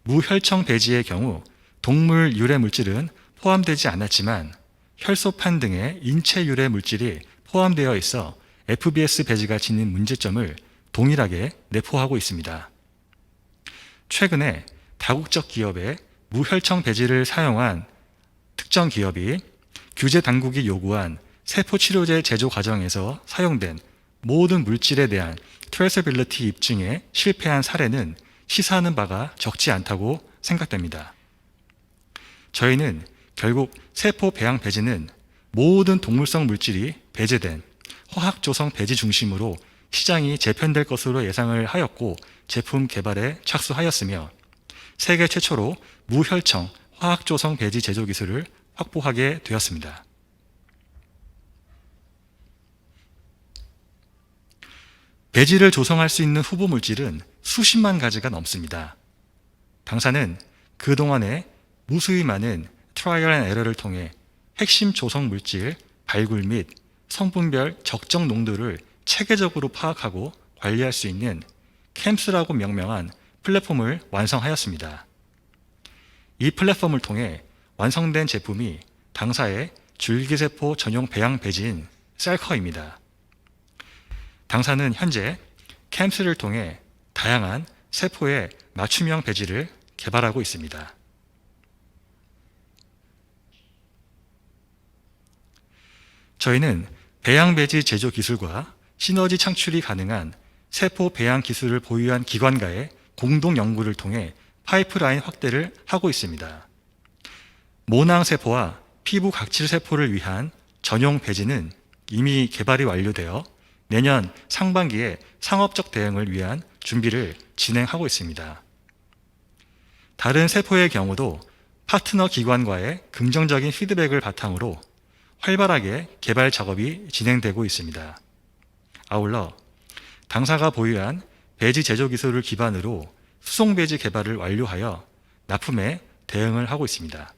무혈청 배지의 경우 동물 유래 물질은 포함되지 않았지만 혈소판 등의 인체 유래 물질이 포함되어 있어 FBS 배지가 지닌 문제점을 동일하게 내포하고 있습니다. 최근에 다국적 기업의 무혈청 배지를 사용한 특정 기업이 규제 당국이 요구한 세포치료제 제조 과정에서 사용된 모든 물질에 대한 트레이서빌리티 입증에 실패한 사례는 시사하는 바가 적지 않다고 생각됩니다. 저희는 결국 세포 배양 배지는 모든 동물성 물질이 배제된 화학조성 배지 중심으로 시장이 재편될 것으로 예상을 하였고 제품 개발에 착수하였으며 세계 최초로 무혈청 화학조성 배지 제조 기술을 확보하게 되었습니다. 배지를 조성할 수 있는 후보 물질은 수십만 가지가 넘습니다. 당사는 그동안에 무수히 많은 트라이얼 앤 에러를 통해 핵심 조성 물질 발굴 및 성분별 적정 농도를 체계적으로 파악하고 관리할 수 있는 캠스라고 명명한 플랫폼을 완성하였습니다. 이 플랫폼을 통해 완성된 제품이 당사의 줄기세포 전용 배양 배지인 셀커입니다. 당사는 현재 캠스를 통해 다양한 세포의 맞춤형 배지를 개발하고 있습니다. 저희는 배양 배지 제조 기술과 시너지 창출이 가능한 세포 배양 기술을 보유한 기관과의 공동 연구를 통해 파이프라인 확대를 하고 있습니다. 모낭세포와 피부 각질세포를 위한 전용 배지는 이미 개발이 완료되어 내년 상반기에 상업적 대응을 위한 준비를 진행하고 있습니다. 다른 세포의 경우도 파트너 기관과의 긍정적인 피드백을 바탕으로 활발하게 개발 작업이 진행되고 있습니다. 아울러 당사가 보유한 배지 제조 기술을 기반으로 수송 배지 개발을 완료하여 납품에 대응을 하고 있습니다.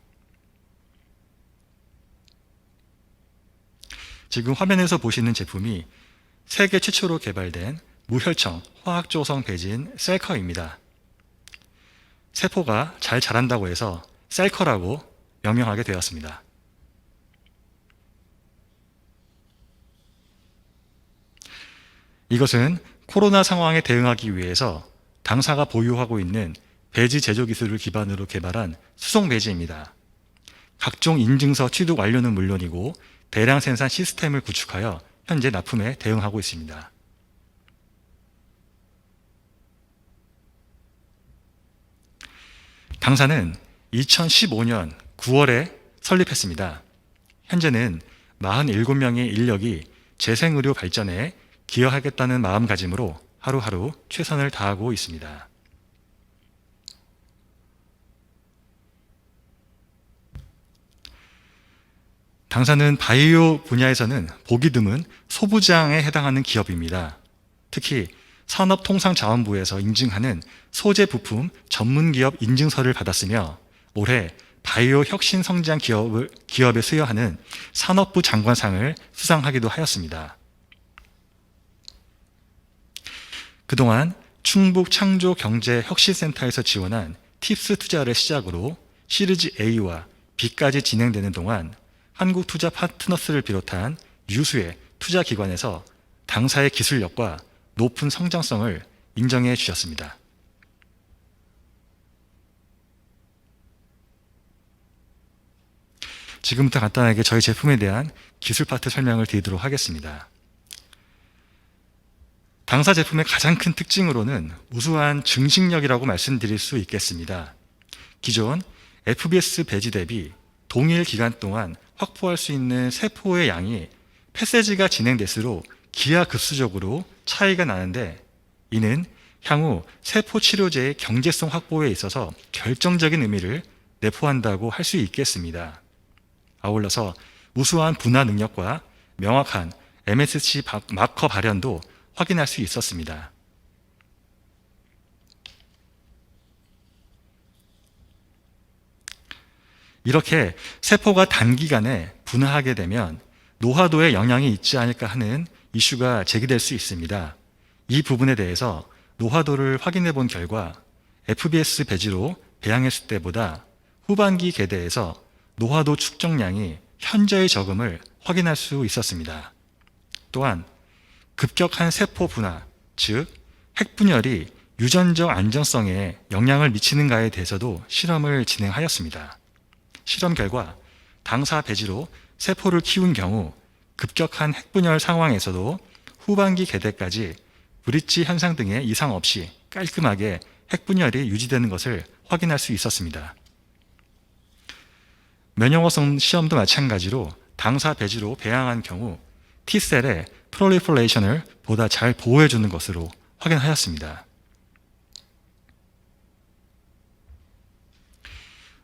지금 화면에서 보시는 제품이 세계 최초로 개발된 무혈청 화학조성 배지인 셀커입니다. 세포가 잘 자란다고 해서 셀커라고 명명하게 되었습니다. 이것은 코로나 상황에 대응하기 위해서 당사가 보유하고 있는 배지 제조 기술을 기반으로 개발한 수송 배지입니다. 각종 인증서 취득 완료는 물론이고 대량 생산 시스템을 구축하여 현재 납품에 대응하고 있습니다. 당사는 2015년 9월에 설립했습니다. 현재는 47명의 인력이 재생의료 발전에 기여하겠다는 마음가짐으로 하루하루 최선을 다하고 있습니다. 당사는 바이오 분야에서는 보기 드문 소부장에 해당하는 기업입니다. 특히 산업통상자원부에서 인증하는 소재 부품 전문기업 인증서를 받았으며 올해 바이오 혁신 성장 기업에 수여하는 산업부 장관상을 수상하기도 하였습니다. 그동안 충북 창조경제혁신센터에서 지원한 팁스 투자를 시작으로 시리즈 A와 B까지 진행되는 동안 한국투자 파트너스를 비롯한 유수의 투자기관에서 당사의 기술력과 높은 성장성을 인정해 주셨습니다. 지금부터 간단하게 저희 제품에 대한 기술 파트 설명을 드리도록 하겠습니다. 당사 제품의 가장 큰 특징으로는 우수한 증식력이라고 말씀드릴 수 있겠습니다. 기존 FBS 배지 대비 동일 기간 동안 확보할 수 있는 세포의 양이 패세지가 진행될수록 기하급수적으로 차이가 나는데 이는 향후 세포 치료제의 경제성 확보에 있어서 결정적인 의미를 내포한다고 할 수 있겠습니다. 아울러서 우수한 분화 능력과 명확한 MSC 마커 발현도 확인할 수 있었습니다. 이렇게 세포가 단기간에 분화하게 되면 노화도에 영향이 있지 않을까 하는 이슈가 제기될 수 있습니다. 이 부분에 대해서 노화도를 확인해 본 결과 FBS 배지로 배양했을 때보다 후반기 개대에서 노화도 축적량이 현저히 적음을 확인할 수 있었습니다. 또한 급격한 세포 분화, 즉 핵분열이 유전적 안정성에 영향을 미치는가에 대해서도 실험을 진행하였습니다. 실험 결과 당사 배지로 세포를 키운 경우 급격한 핵분열 상황에서도 후반기 개대까지 브릿지 현상 등의 이상 없이 깔끔하게 핵분열이 유지되는 것을 확인할 수 있었습니다. 면역어성 시험도 마찬가지로 당사 배지로 배양한 경우 T셀의 프롤리퍼레이션을 보다 잘 보호해주는 것으로 확인하였습니다.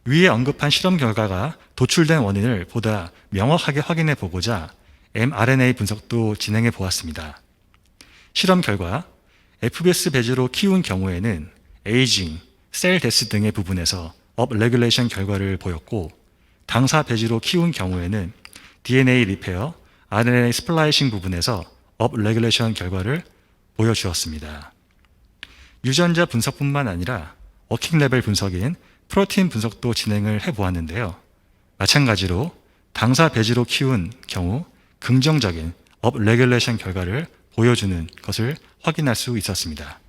위에 언급한 실험 결과가 도출된 원인을 보다 명확하게 확인해 보고자 mRNA 분석도 진행해 보았습니다. 실험 결과 FBS 배지로 키운 경우에는 에이징, 셀 데스 등의 부분에서 업레귤레이션 결과를 보였고 당사 배지로 키운 경우에는 DNA 리페어, RNA 스플라이싱 부분에서 업레귤레이션 결과를 보여주었습니다. 유전자 분석뿐만 아니라 워킹 레벨 분석인 프로틴 분석도 진행을 해보았는데요. 마찬가지로 당사 배지로 키운 경우 긍정적인 업레귤레이션 결과를 보여주는 것을 확인할 수 있었습니다.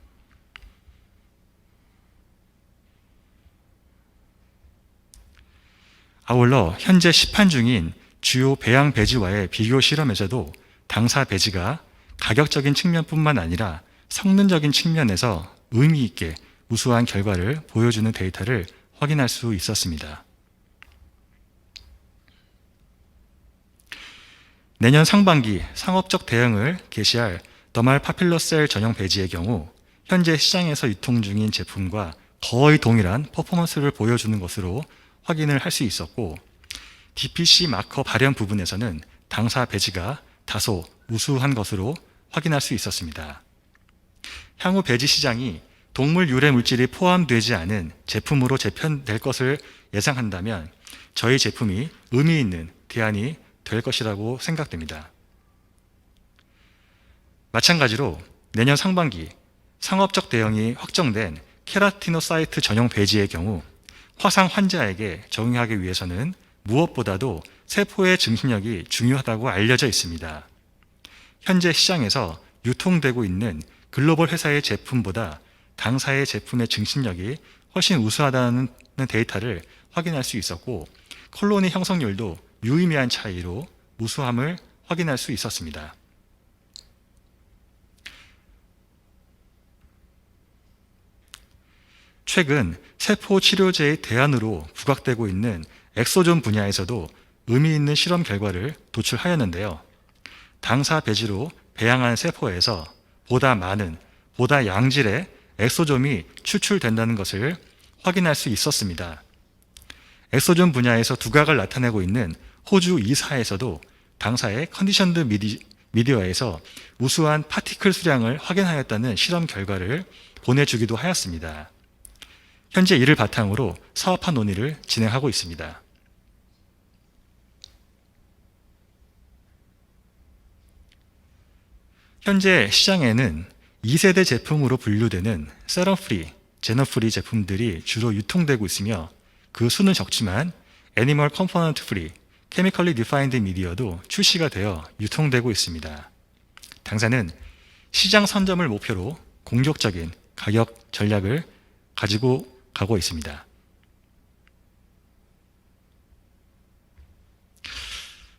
아울러 현재 시판 중인 주요 배양 배지와의 비교 실험에서도 당사 배지가 가격적인 측면뿐만 아니라 성능적인 측면에서 의미 있게 우수한 결과를 보여주는 데이터를 확인할 수 있었습니다. 내년 상반기 상업적 대응을 개시할 더말 파필러셀 전용 배지의 경우 현재 시장에서 유통 중인 제품과 거의 동일한 퍼포먼스를 보여주는 것으로 확인을 할 수 있었고, DPC 마커 발현 부분에서는 당사 배지가 다소 우수한 것으로 확인할 수 있었습니다. 향후 배지 시장이 동물 유래 물질이 포함되지 않은 제품으로 재편될 것을 예상한다면 저희 제품이 의미 있는 대안이 될 것이라고 생각됩니다. 마찬가지로 내년 상반기 상업적 대응이 확정된 케라티노사이트 전용 배지의 경우 화상 환자에게 적용하기 위해서는 무엇보다도 세포의 증식력이 중요하다고 알려져 있습니다. 현재 시장에서 유통되고 있는 글로벌 회사의 제품보다 당사의 제품의 증식력이 훨씬 우수하다는 데이터를 확인할 수 있었고, 콜로니 형성률도 유의미한 차이로 우수함을 확인할 수 있었습니다. 최근 세포 치료제의 대안으로 부각되고 있는 엑소존 분야에서도 의미 있는 실험 결과를 도출하였는데요. 당사 배지로 배양한 세포에서 보다 많은, 보다 양질의 엑소존이 추출된다는 것을 확인할 수 있었습니다. 엑소존 분야에서 두각을 나타내고 있는 호주 이사에서도 당사의 컨디션드 미디어에서 우수한 파티클 수량을 확인하였다는 실험 결과를 보내주기도 하였습니다. 현재 이를 바탕으로 사업화 논의를 진행하고 있습니다. 현재 시장에는 2세대 제품으로 분류되는 세럼프리, 제너프리 제품들이 주로 유통되고 있으며 그 수는 적지만 애니멀 컴포넌트 프리, 케미컬리 디파인드 미디어도 출시가 되어 유통되고 있습니다. 당사는 시장 선점을 목표로 공격적인 가격 전략을 가지고 가고 있습니다.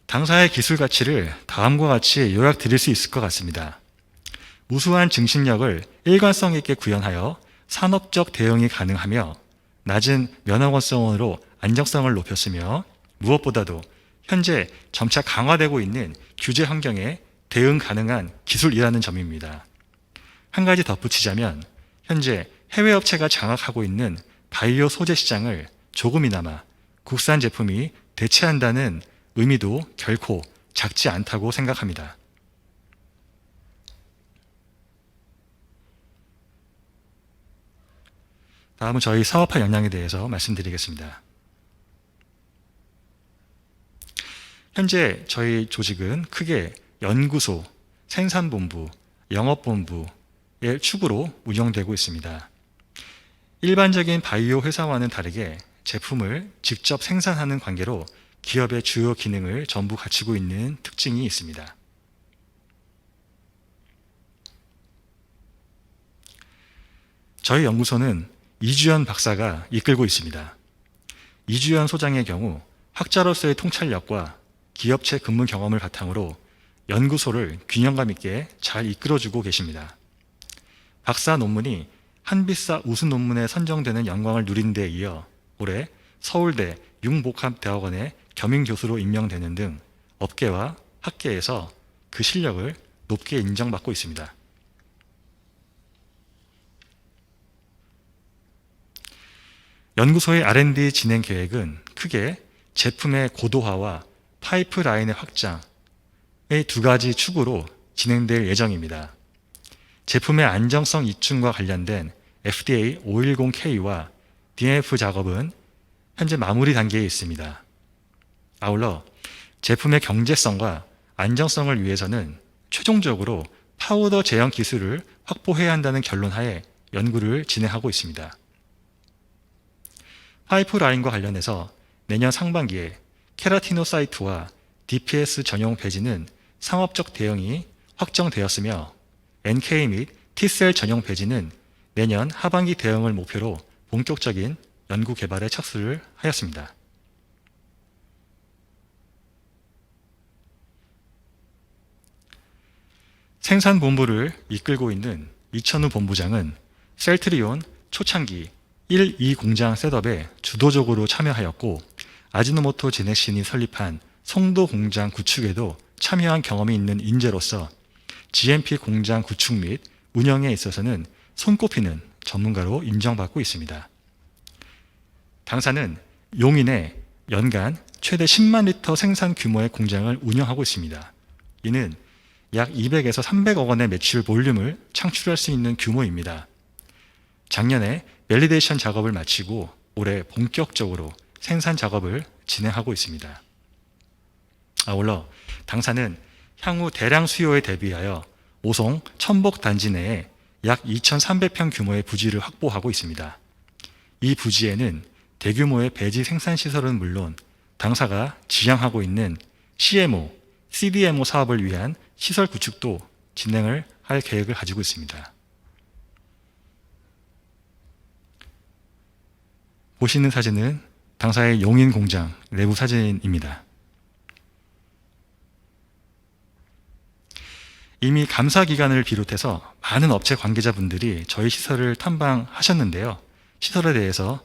당사의 기술 가치를 다음과 같이 요약드릴 수 있을 것 같습니다. 우수한 증식력을 일관성 있게 구현하여 산업적 대응이 가능하며 낮은 면역원성으로 안정성을 높였으며 무엇보다도 현재 점차 강화되고 있는 규제 환경에 대응 가능한 기술이라는 점입니다. 한 가지 덧붙이자면 현재 해외 업체가 장악하고 있는 바이오 소재 시장을 조금이나마 국산 제품이 대체한다는 의미도 결코 작지 않다고 생각합니다. 다음은 저희 사업화 역량에 대해서 말씀드리겠습니다. 현재 저희 조직은 크게 연구소, 생산본부, 영업본부의 축으로 운영되고 있습니다. 일반적인 바이오 회사와는 다르게 제품을 직접 생산하는 관계로 기업의 주요 기능을 전부 갖추고 있는 특징이 있습니다. 저희 연구소는 이주연 박사가 이끌고 있습니다. 이주연 소장의 경우 학자로서의 통찰력과 기업체 근무 경험을 바탕으로 연구소를 균형감 있게 잘 이끌어주고 계십니다. 박사 논문이 한빛사 우수 논문에 선정되는 영광을 누린 데 이어 올해 서울대 융복합대학원의 겸임교수로 임명되는 등 업계와 학계에서 그 실력을 높게 인정받고 있습니다. 연구소의 R&D 진행 계획은 크게 제품의 고도화와 파이프라인의 확장의 두 가지 축으로 진행될 예정입니다. 제품의 안정성 입증과 관련된 FDA 510K와 DMF 작업은 현재 마무리 단계에 있습니다. 아울러 제품의 경제성과 안정성을 위해서는 최종적으로 파우더 제형 기술을 확보해야 한다는 결론하에 연구를 진행하고 있습니다. 파이프라인과 관련해서 내년 상반기에 케라티노사이트와 DPS 전용 배지는 상업적 대응이 확정되었으며 NK 및 T셀 전용 배지는 내년 하반기 대응을 목표로 본격적인 연구 개발에 착수를 하였습니다. 생산본부를 이끌고 있는 이천우 본부장은 셀트리온 초창기 1, 2 공장 셋업에 주도적으로 참여하였고 아지노모토 제넥신이 설립한 송도 공장 구축에도 참여한 경험이 있는 인재로서 GMP 공장 구축 및 운영에 있어서는 손꼽히는 전문가로 인정받고 있습니다. 당사는 용인에 연간 최대 10만 리터 생산 규모의 공장을 운영하고 있습니다. 이는 약 200에서 300억 원의 매출 볼륨을 창출할 수 있는 규모입니다. 작년에 밸리데이션 작업을 마치고 올해 본격적으로 생산 작업을 진행하고 있습니다. 아울러 당사는 향후 대량 수요에 대비하여 오송 천복 단지 내에 약 2,300평 규모의 부지를 확보하고 있습니다. 이 부지에는 대규모의 배지 생산 시설은 물론 당사가 지향하고 있는 CMO, CDMO 사업을 위한 시설 구축도 진행을 할 계획을 가지고 있습니다. 보시는 사진은 당사의 용인 공장 내부 사진입니다. 이미 감사 기간을 비롯해서 많은 업체 관계자분들이 저희 시설을 탐방하셨는데요. 시설에 대해서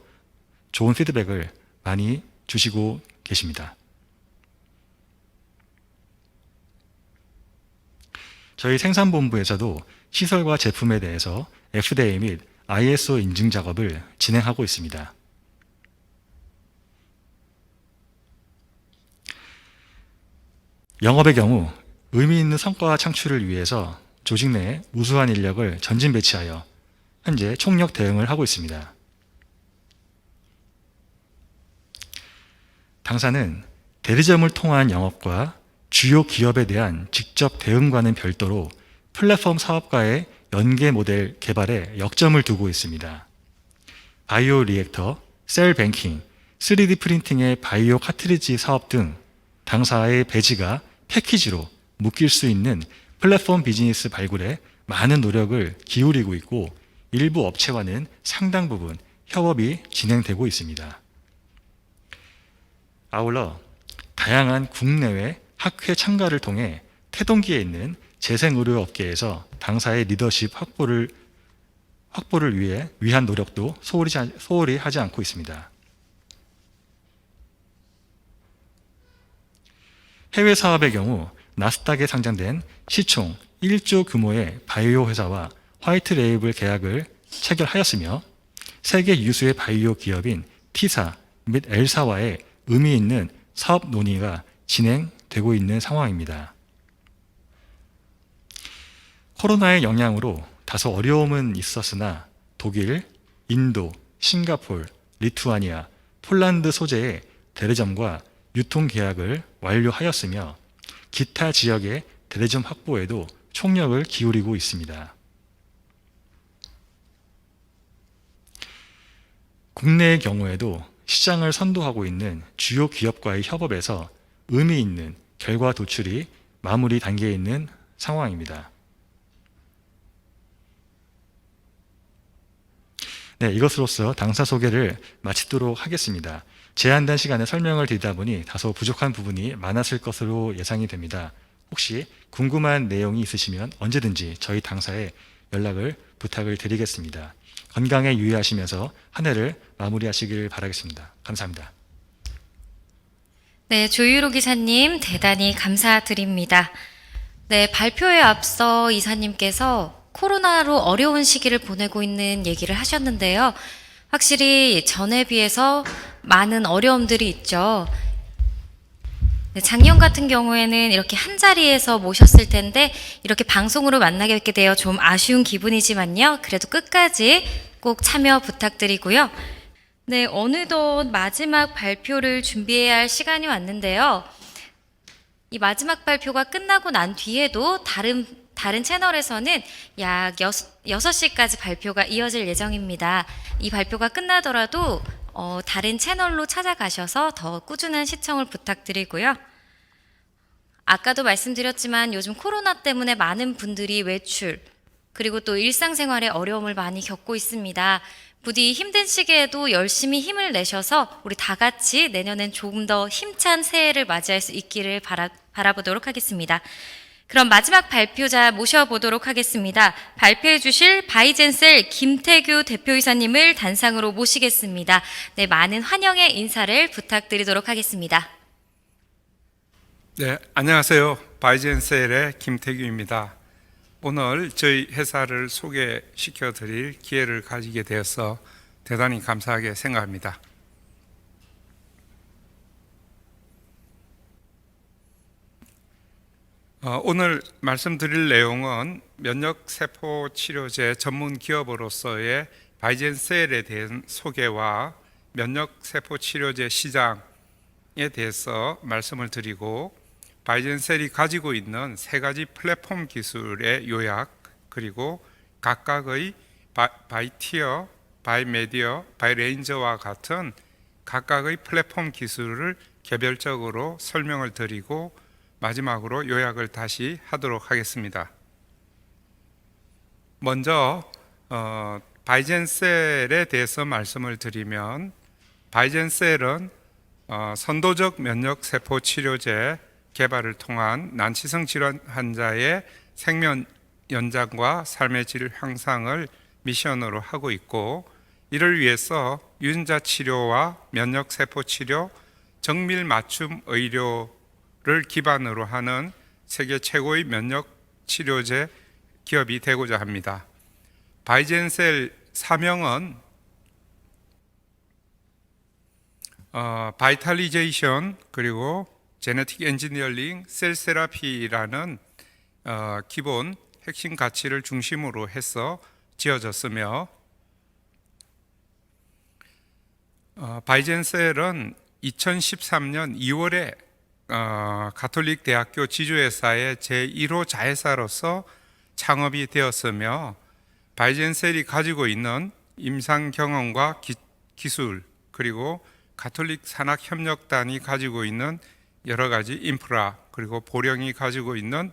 좋은 피드백을 많이 주시고 계십니다. 저희 생산본부에서도 시설과 제품에 대해서 FDA 및 ISO 인증 작업을 진행하고 있습니다. 영업의 경우 의미 있는 성과 창출을 위해서 조직 내에 우수한 인력을 전진 배치하여 현재 총력 대응을 하고 있습니다. 당사는 대리점을 통한 영업과 주요 기업에 대한 직접 대응과는 별도로 플랫폼 사업과의 연계 모델 개발에 역점을 두고 있습니다. 바이오 리액터, 셀 뱅킹, 3D 프린팅의 바이오 카트리지 사업 등 당사의 배지가 패키지로 묶일 수 있는 플랫폼 비즈니스 발굴에 많은 노력을 기울이고 있고 일부 업체와는 상당 부분 협업이 진행되고 있습니다. 아울러 다양한 국내외 학회 참가를 통해 태동기에 있는 재생의료업계에서 당사의 리더십 확보를 위한 노력도 소홀히 하지 않고 있습니다. 해외 사업의 경우 나스닥에 상장된 시총 1조 규모의 바이오 회사와 화이트 레이블 계약을 체결하였으며 세계 유수의 바이오 기업인 T사 및 L사와의 의미 있는 사업 논의가 진행되고 있는 상황입니다. 코로나의 영향으로 다소 어려움은 있었으나 독일, 인도, 싱가폴, 리투아니아, 폴란드 소재의 대리점과 유통 계약을 완료하였으며 기타 지역의 대리점 확보에도 총력을 기울이고 있습니다. 국내의 경우에도 시장을 선도하고 있는 주요 기업과의 협업에서 의미 있는 결과 도출이 마무리 단계에 있는 상황입니다. 네, 이것으로써 당사 소개를 마치도록 하겠습니다. 제한된 시간에 설명을 드리다 보니 다소 부족한 부분이 많았을 것으로 예상이 됩니다. 혹시 궁금한 내용이 있으시면 언제든지 저희 당사에 연락을 부탁을 드리겠습니다. 건강에 유의하시면서 한 해를 마무리하시길 바라겠습니다. 감사합니다. 네, 조유로 기사님 대단히 감사드립니다. 네, 발표에 앞서 이사님께서 코로나로 어려운 시기를 보내고 있는 얘기를 하셨는데요. 확실히 전에 비해서 많은 어려움들이 있죠. 네, 작년 같은 경우에는 이렇게 한 자리에서 모셨을 텐데 이렇게 방송으로 만나게 뵙게 되어 좀 아쉬운 기분이지만요. 그래도 끝까지 꼭 참여 부탁드리고요. 네, 어느덧 마지막 발표를 준비해야 할 시간이 왔는데요. 이 마지막 발표가 끝나고 난 뒤에도 다른 채널에서는 약 6시까지 발표가 이어질 예정입니다. 이 발표가 끝나더라도 다른 채널로 찾아가셔서 더 꾸준한 시청을 부탁드리고요. 아까도 말씀드렸지만 요즘 코로나 때문에 많은 분들이 외출, 그리고 또 일상생활에 어려움을 많이 겪고 있습니다. 부디 힘든 시기에도 열심히 힘을 내셔서 우리 다 같이 내년엔 조금 더 힘찬 새해를 맞이할 수 있기를 바라보도록 하겠습니다. 그럼 마지막 발표자 모셔보도록 하겠습니다. 발표해 주실 바이젠셀 김태규 대표이사님을 단상으로 모시겠습니다. 네, 많은 환영의 인사를 부탁드리도록 하겠습니다. 네, 안녕하세요. 바이젠셀의 김태규입니다. 오늘 저희 회사를 소개시켜 드릴 기회를 가지게 되어서 대단히 감사하게 생각합니다. 오늘 말씀드릴 내용은 면역세포 치료제 전문 기업으로서의 바이젠셀에 대한 소개와 면역세포 치료제 시장에 대해서 말씀을 드리고, 바이젠셀이 가지고 있는 세 가지 플랫폼 기술의 요약, 그리고 각각의 바이티어, 바이메디어, 바이레인저와 같은 각각의 플랫폼 기술을 개별적으로 설명을 드리고, 마지막으로 요약을 다시 하도록 하겠습니다. 먼저 바이젠셀에 대해서 말씀을 드리면, 바이젠셀은 선도적 면역세포 치료제 개발을 통한 난치성 질환 환자의 생명 연장과 삶의 질 향상을 미션으로 하고 있고, 이를 위해서 유전자 치료와 면역세포 치료, 정밀 맞춤 의료를 기반으로 하는 세계 최고의 면역 치료제 기업이 되고자 합니다. 바이젠셀 사명은 바이탈리제이션, 그리고 제네틱 엔지니어링, 셀 세라피라는 기본 핵심 가치를 중심으로 해서 지어졌으며, 바이젠셀은 2013년 2월에 가톨릭 대학교 지주회사의 제1호 자회사로서 창업이 되었으며, 바이젠셀이 가지고 있는 임상 경험과 기술, 그리고 가톨릭 산학협력단이 가지고 있는 여러 가지 인프라, 그리고 보령이 가지고 있는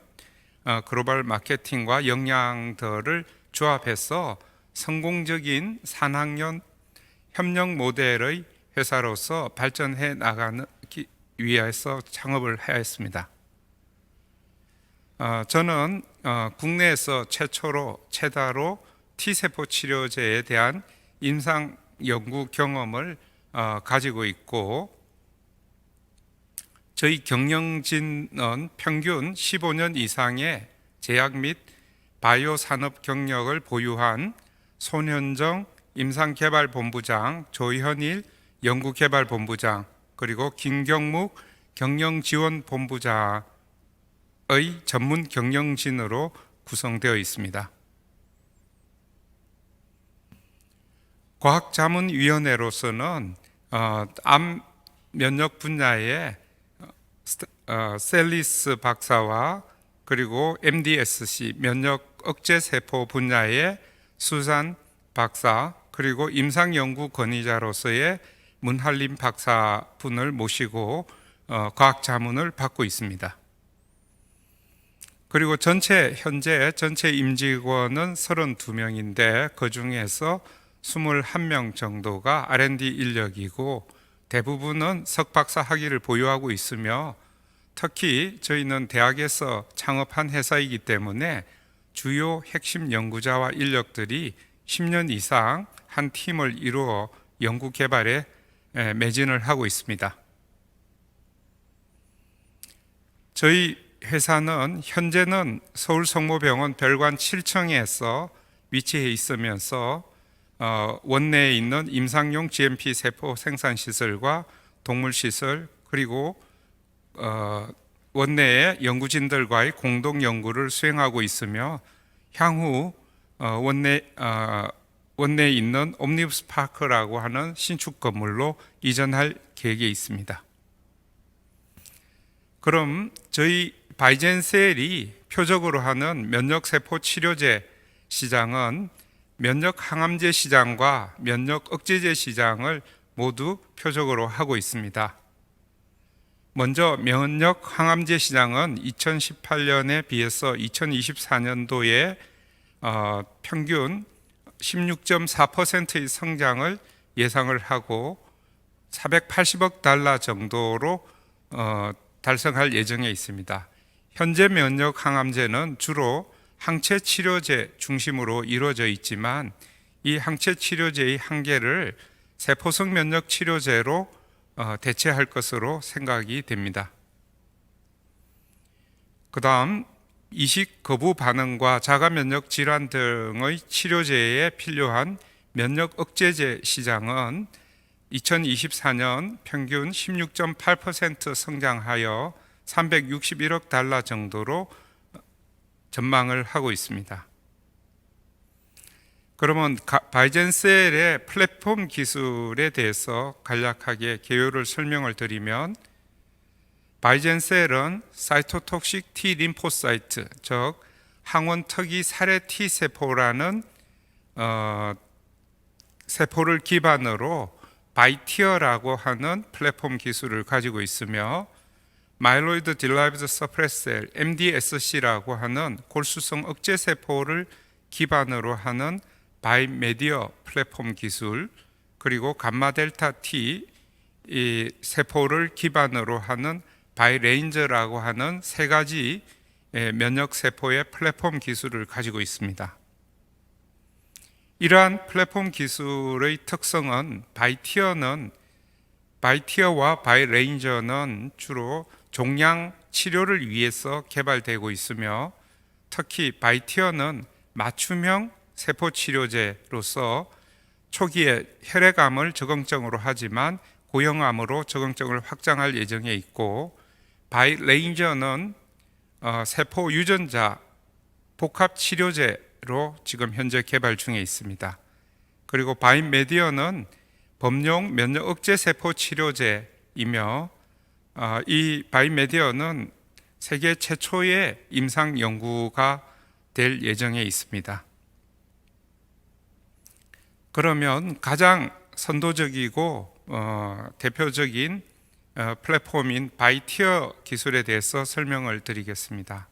글로벌 마케팅과 역량들을 조합해서 성공적인 산학연 협력 모델의 회사로서 발전해 나가기 위해서 창업을 하였습니다. 저는 국내에서 최다로 T세포 치료제에 대한 임상 연구 경험을 가지고 있고, 저희 경영진은 평균 15년 이상의 제약 및 바이오 산업 경력을 보유한 손현정 임상개발본부장, 조현일 연구개발본부장, 그리고 김경묵 경영지원본부장의 전문 경영진으로 구성되어 있습니다. 과학자문위원회로서는 암 면역 분야의 셀리스 박사와, 그리고 MDSC 면역 억제 세포 분야의 수산 박사, 그리고 임상 연구 권위자로서의 문할림 박사분을 모시고 과학 자문을 받고 있습니다. 그리고 현재 전체 임직원은 32명인데 그 중에서 21명 정도가 R&D 인력이고, 대부분은 석박사 학위를 보유하고 있으며, 특히 저희는 대학에서 창업한 회사이기 때문에 주요 핵심 연구자와 인력들이 10년 이상 한 팀을 이루어 연구 개발에 매진을 하고 있습니다. 저희 회사는 현재는 서울 성모병원 별관 7층에서 위치해 있으면서 원내에 있는 임상용 GMP 세포 생산 시설과 동물 시설, 그리고 원내에 연구진들과의 공동 연구를 수행하고 있으며, 향후 원내에 있는 옴니버스 파크라고 하는 신축 건물로 이전할 계획에 있습니다. 그럼 저희 바이젠셀이 표적으로 하는 면역세포 치료제 시장은 면역 항암제 시장과 면역 억제제 시장을 모두 표적으로 하고 있습니다. 먼저 면역 항암제 시장은 2018년에 비해서 2024년도에 평균 16.4%의 성장을 예상을 하고 480억 달러 정도로 달성할 예정에 있습니다. 현재 면역 항암제는 주로 항체 치료제 중심으로 이루어져 있지만, 이 항체 치료제의 한계를 세포성 면역 치료제로 대체할 것으로 생각이 됩니다. 그 다음 이식 거부 반응과 자가 면역 질환 등의 치료제에 필요한 면역 억제제 시장은 2024년 평균 16.8% 성장하여 361억 달러 정도로 전망을 하고 있습니다. 그러면 바이젠셀의 플랫폼 기술에 대해서 간략하게 개요를 설명을 드리면, 바이젠셀은 사이토톡식 T 림포사이트, 즉 항원 특이 살해 T 세포라는 세포를 기반으로 바이티어라고 하는 플랫폼 기술을 가지고 있으며, 마일로이드 디라이브드 서프레셀 MDSC라고 하는 골수성 억제 세포를 기반으로 하는 바이메디어 플랫폼 기술, 그리고 감마 델타 T 이 세포를 기반으로 하는 바이레인저라고 하는 세 가지 면역 세포의 플랫폼 기술을 가지고 있습니다. 이러한 플랫폼 기술의 특성은 바이티어와 바이레인저는 주로 종양 치료를 위해서 개발되고 있으며, 특히 바이티어는 맞춤형 세포 치료제로서 초기에 혈액암을 적응증으로 하지만 고형암으로 적응증을 확장할 예정에 있고, 바이레인저는 세포 유전자 복합 치료제로 지금 현재 개발 중에 있습니다. 그리고 바이메디어는 범용 면역 억제 세포 치료제이며, 이 바이메디어는 세계 최초의 임상 연구가 될 예정에 있습니다. 그러면 가장 선도적이고 대표적인 플랫폼인 바이티어 기술에 대해서 설명을 드리겠습니다.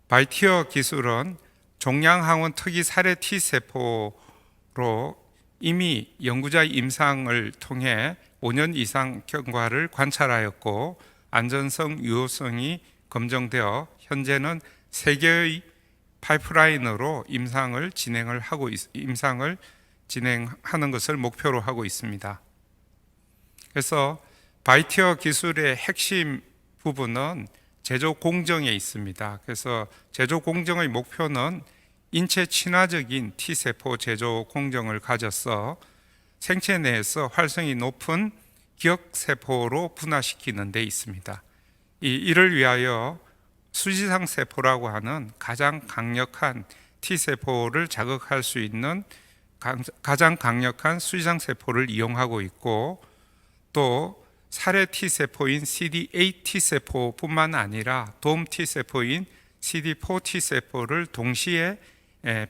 바이티어 기술은 종양항원 특이 살해 T세포로 이미 연구자 임상을 통해 5년 이상 경과를 관찰하였고, 안전성, 유효성이 검증되어 현재는 세계의 파이프라인으로 임상을 진행하는 것을 목표로 하고 있습니다. 그래서 바이티어 기술의 핵심 부분은 제조 공정에 있습니다. 그래서 제조 공정의 목표는 인체 친화적인 T세포 제조 공정을 가져서 생체 내에서 활성이 높은 기억세포로 분화시키는 데 있습니다. 이를 위하여 수지상 세포라고 하는 가장 강력한 T세포를 자극할 수 있는 가장 강력한 수지상 세포를 이용하고 있고, 또 살해 T세포인 CD8 T세포뿐만 아니라 돔 T세포인 CD4 T세포를 동시에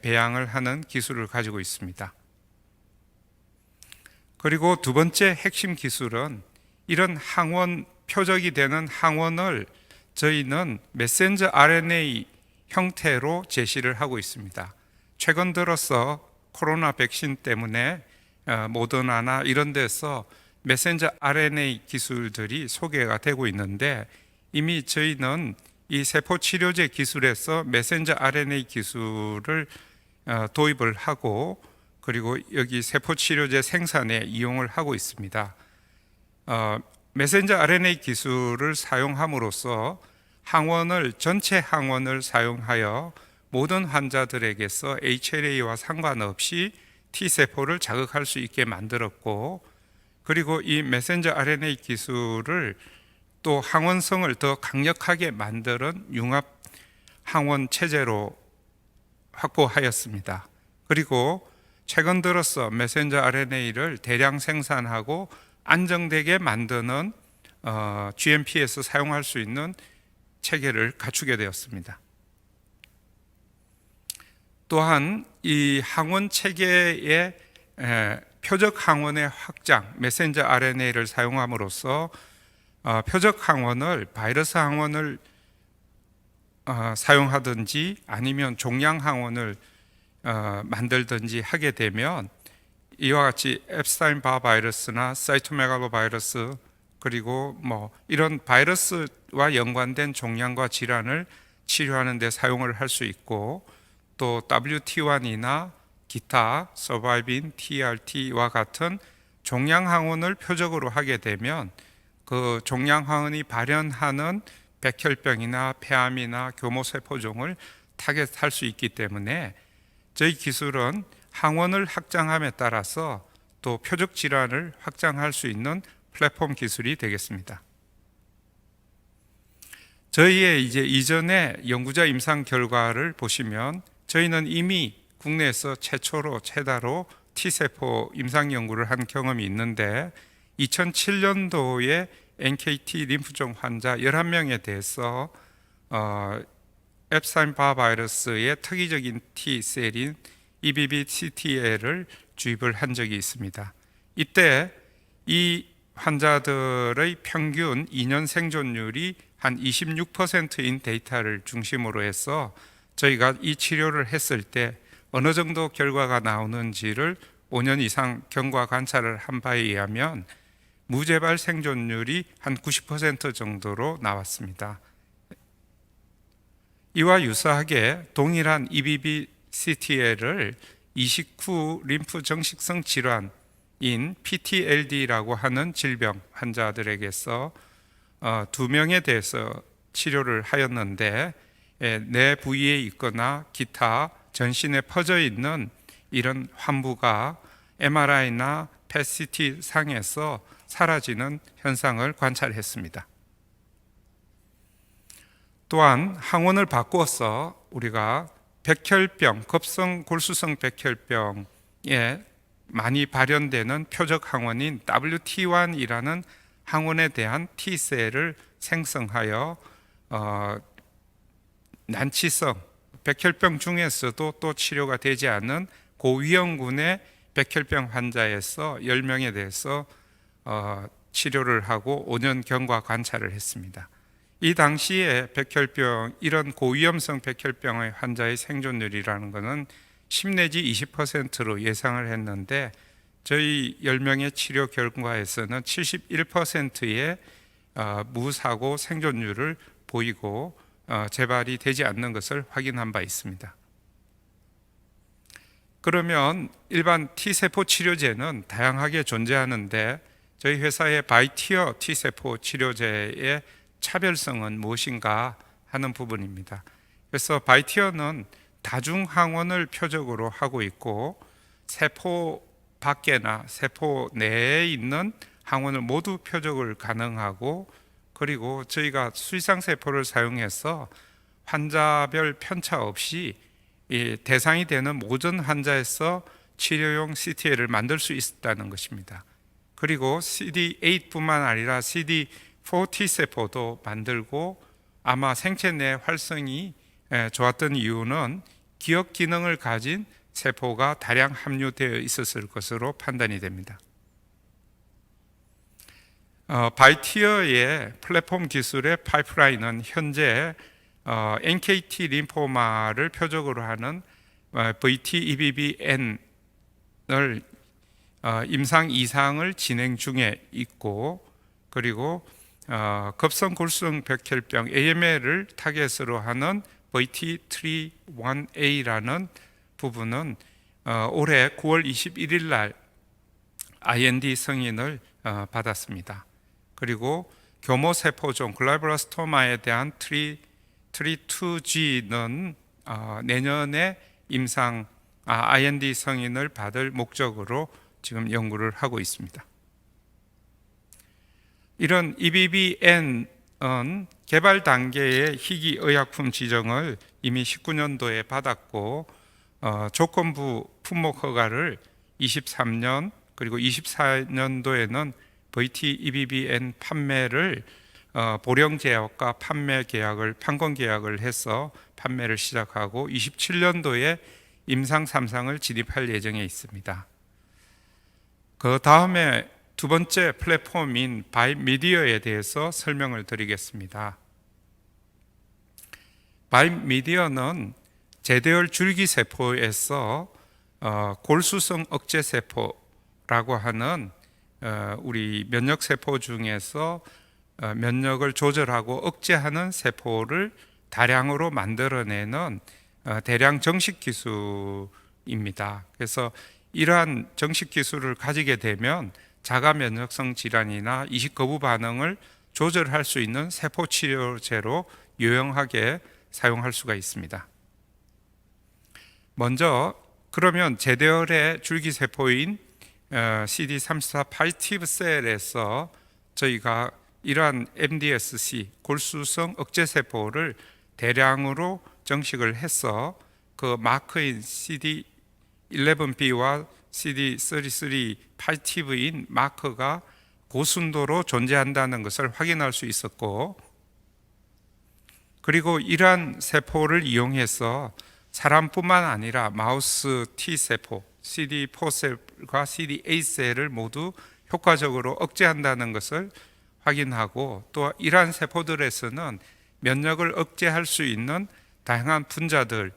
배양을 하는 기술을 가지고 있습니다. 그리고 두 번째 핵심 기술은 이런 항원, 표적이 되는 항원을 저희는 메신저 RNA 형태로 제시를 하고 있습니다. 최근 들어서 코로나 백신 때문에 모더나나 이런 데서 메신저 RNA 기술들이 소개가 되고 있는데, 이미 저희는 이 세포 치료제 기술에서 메신저 RNA 기술을 도입을 하고, 그리고 여기 세포 치료제 생산에 이용을 하고 있습니다. 메신저 RNA 기술을 사용함으로써 전체 항원을 사용하여 모든 환자들에게서 HLA와 상관없이 T세포를 자극할 수 있게 만들었고, 그리고 이 메신저 RNA 기술을 또 항원성을 더 강력하게 만드는 융합 항원 체제로 확보하였습니다. 그리고 최근 들어서 메신저 RNA를 대량 생산하고 안정되게 만드는 GMP에서 사용할 수 있는 체계를 갖추게 되었습니다. 또한 이 항원 체계의 표적 항원의 확장, 메신저 RNA를 사용함으로써 표적 항원을 바이러스 항원을 사용하든지 아니면 종양 항원을 만들든지 하게 되면 이와 같이 앱스타인바 바이러스나 사이토메갈로 바이러스, 그리고 이런 바이러스와 연관된 종양과 질환을 치료하는 데 사용을 할 수 있고, 또 WT1이나 기타 서바이빈 TRT와 같은 종양 항원을 표적으로 하게 되면 그 종양 항원이 발현하는 백혈병이나 폐암이나 교모세포종을 타겟할 수 있기 때문에 저희 기술은 항원을 확장함에 따라서 또 표적 질환을 확장할 수 있는 플랫폼 기술이 되겠습니다. 저희의 이제 이전에 연구자 임상 결과를 보시면 저희는 이미 국내에서 최다로 T세포 임상 연구를 한 경험이 있는데 2007년도에 NKT 림프종 환자 11명에 대해서 앱스타인-바 바이러스의 특이적인 T셀인 EBV-CTL을 주입을 한 적이 있습니다. 이때 이 환자들의 평균 2년 생존율이 한 26%인 데이터를 중심으로 해서 저희가 이 치료를 했을 때 어느 정도 결과가 나오는지를 5년 이상 경과 관찰을 한 바에 의하면 무재발 생존율이 한 90% 정도로 나왔습니다. 이와 유사하게 동일한 EBV-CTL을 29 림프 정식성 질환인 PTLD라고 하는 질병 환자들에게서 2명에 대해서 치료를 하였는데 뇌 부위에 있거나 기타 전신에 퍼져 있는 이런 환부가 MRI나 PET-CT 상에서 사라지는 현상을 관찰했습니다. 또한 항원을 바꾸어서 우리가 백혈병, 급성 골수성 백혈병에 많이 발현되는 표적 항원인 WT1이라는 항원에 대한 T셀을 생성하여 난치성 백혈병 중에서도 또 치료가 되지 않는 고위험군의 백혈병 환자에서 10명에 대해서 치료를 하고 5년 경과 관찰을 했습니다. 이 당시에 이런 고위험성 백혈병의 환자의 생존율이라는 것은 10 내지 20%로 예상을 했는데 저희 10명의 치료 결과에서는 71%의 무사고 생존율을 보이고 재발이 되지 않는 것을 확인한 바 있습니다. 그러면 일반 T세포 치료제는 다양하게 존재하는데 저희 회사의 바이티어 T세포 치료제의 차별성은 무엇인가 하는 부분입니다. 그래서 바이티어는 다중항원을 표적으로 하고 있고 세포 밖에나 세포 내에 있는 항원을 모두 표적을 가능하고 그리고 저희가 수의상세포를 사용해서 환자별 편차 없이 대상이 되는 모든 환자에서 치료용 CTL을 만들 수 있다는 것입니다. 그리고 CD8뿐만 아니라 CD4 T세포도 만들고 아마 생체 내 활성이 좋았던 이유는 기억 기능을 가진 세포가 다량 함유되어 있었을 것으로 판단이 됩니다. 바이티어의 플랫폼 기술의 파이프라인은 현재 NKT 림포마를 표적으로 하는 VT-EBV-N을 임상 2상을 진행 중에 있고 그리고 급성 골수성 백혈병 AML을 타겟으로 하는 VT-3-1A라는 부분은 올해 9월 21일 날 IND 승인을 받았습니다. 그리고 교모세포종 글라이브라스토마에 대한 3-2G는 내년에 IND 승인을 받을 목적으로 지금 연구를 하고 있습니다. 이런 EBV-N은 개발 단계의 희귀 의약품 지정을 이미 19년도에 받았고 조건부 품목 허가를 23년 그리고 24년도에는 VT-EBV-N 판매를 보령 제약과 판권 계약을 해서 판매를 시작하고 27년도에 임상 3상을 진입할 예정에 있습니다. 그 다음에 두 번째 플랫폼인 바이미디어에 대해서 설명을 드리겠습니다. 바이미디어는 제대열 줄기세포에서 골수성 억제세포라고 하는 우리 면역세포 중에서 면역을 조절하고 억제하는 세포를 다량으로 만들어내는 대량 정식 기술입니다. 그래서 이러한 정식 기술을 가지게 되면 자가 면역성 질환이나 이식 거부 반응을 조절할 수 있는 세포 치료제로 유용하게 사용할 수가 있습니다. 먼저 그러면 제대열의 줄기세포인 CD34 파지티브 셀에서 저희가 이러한 MDSC 골수성 억제 세포를 대량으로 정식을 해서 그 마크인 CD11B와 CD33 파이티브인 마커가 고순도로 존재한다는 것을 확인할 수 있었고, 그리고 이러한 세포를 이용해서 사람뿐만 아니라 마우스 T세포, CD4셀과 CD8셀을 모두 효과적으로 억제한다는 것을 확인하고, 또 이러한 세포들에서는 면역을 억제할 수 있는 다양한 분자들이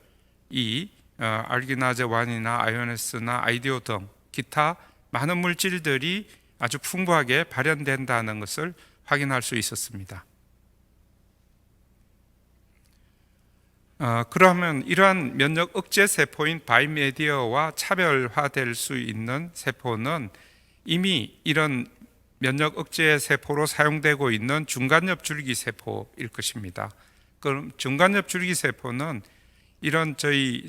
알기나제 1이나 아이오네스나 아이디오 등 기타 많은 물질들이 아주 풍부하게 발현된다는 것을 확인할 수 있었습니다. 그러면 이러한 면역 억제 세포인 바이메디어와 차별화될 수 있는 세포는 이미 이런 면역 억제 세포로 사용되고 있는 중간엽 줄기 세포일 것입니다. 그럼 중간엽 줄기 세포는 이런 저희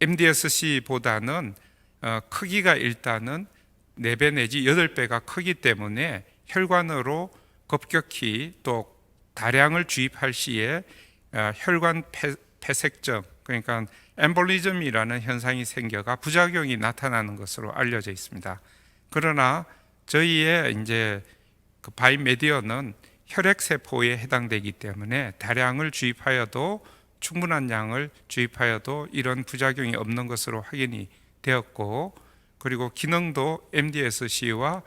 MDSC보다는 크기가 일단은 4배 내지 8배가 크기 때문에 혈관으로 급격히 또 다량을 주입할 시에 혈관 폐색증, 그러니까 엠볼리즘이라는 현상이 생겨가 부작용이 나타나는 것으로 알려져 있습니다. 그러나 저희의 이제 그 바이메디어는 혈액 세포에 해당되기 때문에 다량을 주입하여도 충분한 양을 주입하여도 이런 부작용이 없는 것으로 확인이 되었고, 그리고 기능도 MDSC와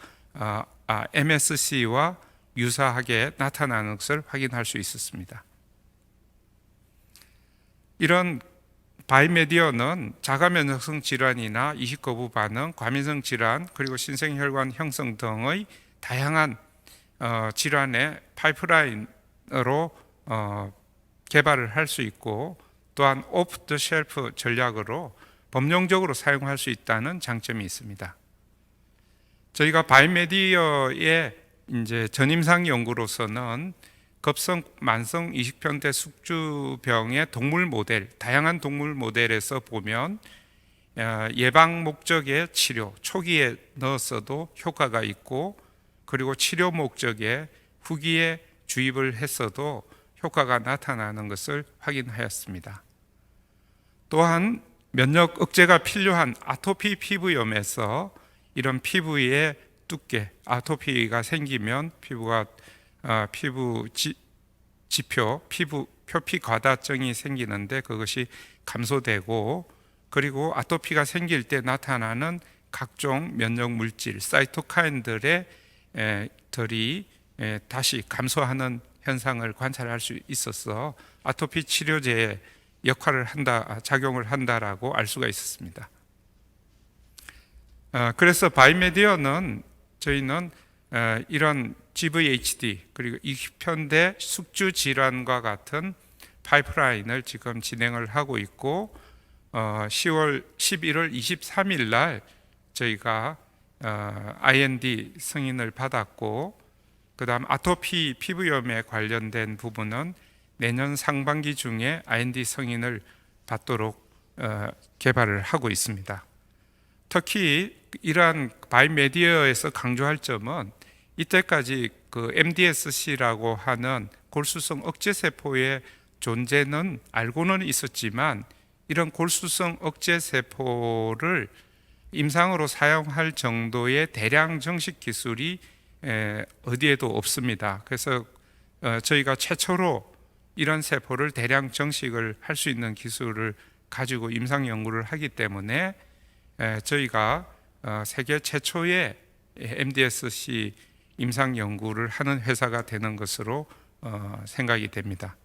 MSC와 유사하게 나타나는 것을 확인할 수 있었습니다. 이런 바이메디어는 자가면역성 질환이나 이식거부 반응, 과민성 질환, 그리고 신생혈관 형성 등의 다양한 질환의 파이프라인으로 개발을 할 수 있고, 또한 오프 더 쉘프 전략으로 범용적으로 사용할 수 있다는 장점이 있습니다. 저희가 바이메디어의 이제 전임상 연구로서는 급성 만성 이식변태 숙주병의 동물 모델, 다양한 동물 모델에서 보면 예방 목적의 치료, 초기에 넣었어도 효과가 있고, 그리고 치료 목적의 후기에 주입을 했어도 효과가 나타나는 것을 확인하였습니다. 또한 면역 억제가 필요한 아토피 피부염에서 이런 피부의 두께, 아토피가 생기면 피부 지표, 피부 표피 과다증이 생기는데 그것이 감소되고, 그리고 아토피가 생길 때 나타나는 각종 면역 물질, 사이토카인들이 다시 감소하는 현상을 관찰할 수 있어서 아토피 치료제의 역할을 작용을 한다라고 알 수가 있었습니다. 그래서 바이메디어는 저희는 이런 GVHD 그리고 이식변대 숙주 질환과 같은 파이프라인을 지금 진행을 하고 있고, 11월 23일 날 저희가 IND 승인을 받았고, 그 다음 아토피 피부염에 관련된 부분은 내년 상반기 중에 IND 승인을 받도록 개발을 하고 있습니다. 특히 이러한 바이메디어에서 강조할 점은 이때까지 그 MDSC라고 하는 골수성 억제 세포의 존재는 알고는 있었지만, 이런 골수성 억제 세포를 임상으로 사용할 정도의 대량 정식 기술이 어디에도 없습니다. 그래서 저희가 최초로 이런 세포를 대량 정식을 할 수 있는 기술을 가지고 임상 연구를 하기 때문에 저희가 세계 최초의 MDSC 임상 연구를 하는 회사가 되는 것으로 생각이 됩니다.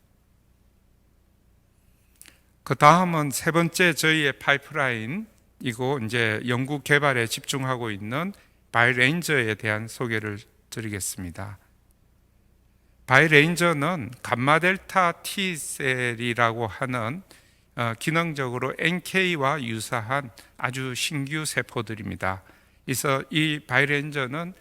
그 다음은 세 번째 저희의 파이프라인이고 이제 연구 개발에 집중하고 있는 바이레인저에 대한 소개를 드리겠습니다. 바이레인저는 감마델타 T셀이라고 하는 기능적으로 NK와 유사한 아주 신규 세포들입니다. 그래서 이 바이레인저는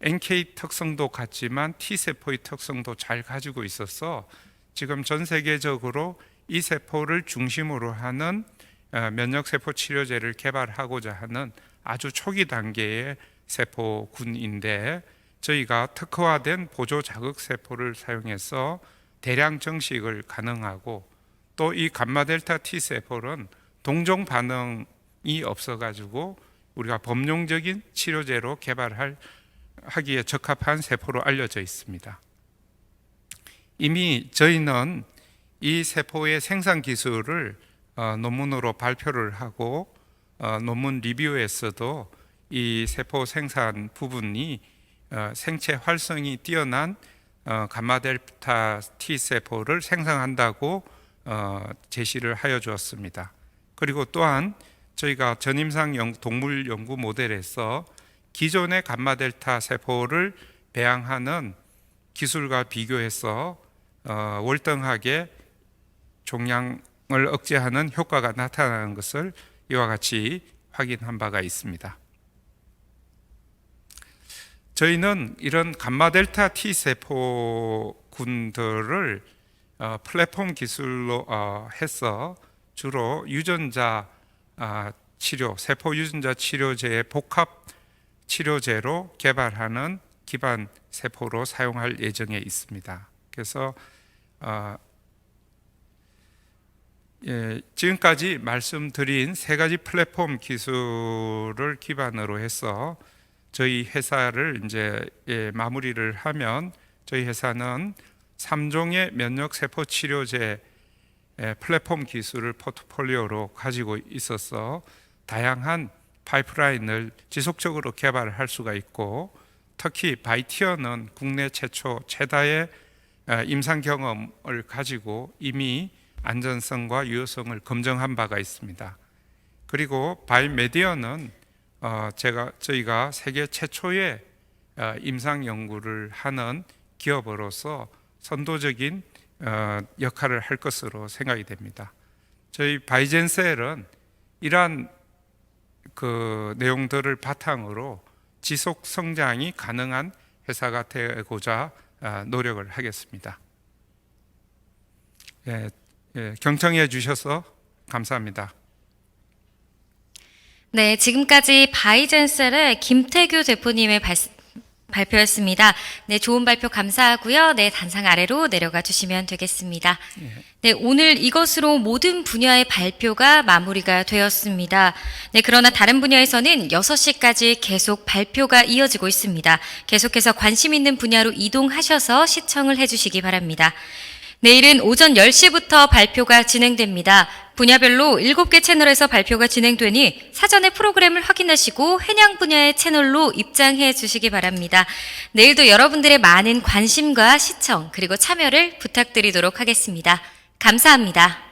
NK 특성도 같지만 T세포의 특성도 잘 가지고 있어서 지금 전 세계적으로 이 세포를 중심으로 하는 면역세포 치료제를 개발하고자 하는 아주 초기 단계의 세포군인데, 저희가 특화된 보조 자극 세포를 사용해서 대량 정식을 가능하고, 또 이 감마 델타 T 세포는 동종 반응이 없어가지고 우리가 범용적인 치료제로 하기에 적합한 세포로 알려져 있습니다. 이미 저희는 이 세포의 생산 기술을 논문으로 발표를 하고, 논문 리뷰에서도 이 세포 생산 부분이 생체 활성이 뛰어난 감마델타 T 세포를 생성한다고 제시를 하여 주었습니다. 그리고 또한 저희가 전임상 동물 연구 모델에서 기존의 감마델타 세포를 배양하는 기술과 비교해서 월등하게 종양을 억제하는 효과가 나타나는 것을 이와 같이 확인한 바가 있습니다. 저희는 이런 감마델타 T 세포군들을 플랫폼 기술로 해서 주로 유전자 치료, 세포 유전자 치료제의 복합 치료제로 개발하는 기반 세포로 사용할 예정에 있습니다. 그래서 지금까지 말씀드린 세 가지 플랫폼 기술을 기반으로 해서 저희 회사를 이제 마무리를 하면, 저희 회사는 3종의 면역 세포 치료제 플랫폼 기술을 포트폴리오로 가지고 있어서 다양한 파이프라인을 지속적으로 개발할 수가 있고, 특히 바이티어는 국내 최다의 임상 경험을 가지고 이미 안전성과 유효성을 검증한 바가 있습니다. 그리고 바이메디어는 저희가 세계 최초의 임상 연구를 하는 기업으로서 선도적인 역할을 할 것으로 생각이 됩니다. 저희 바이젠셀은 이러한 내용들을 바탕으로 지속 성장이 가능한 회사가 되고자 노력을 하겠습니다. 경청해 주셔서 감사합니다. 네, 지금까지 바이젠셀의 김태규 대표님의 발표였습니다. 네, 좋은 발표 감사하고요. 네, 단상 아래로 내려가 주시면 되겠습니다. 네, 오늘 이것으로 모든 분야의 발표가 마무리가 되었습니다. 네, 그러나 다른 분야에서는 6시까지 계속 발표가 이어지고 있습니다. 계속해서 관심 있는 분야로 이동하셔서 시청을 해주시기 바랍니다. 내일은 오전 10시부터 발표가 진행됩니다. 분야별로 7개 채널에서 발표가 진행되니 사전에 프로그램을 확인하시고 해당 분야의 채널로 입장해 주시기 바랍니다. 내일도 여러분들의 많은 관심과 시청 그리고 참여를 부탁드리도록 하겠습니다. 감사합니다.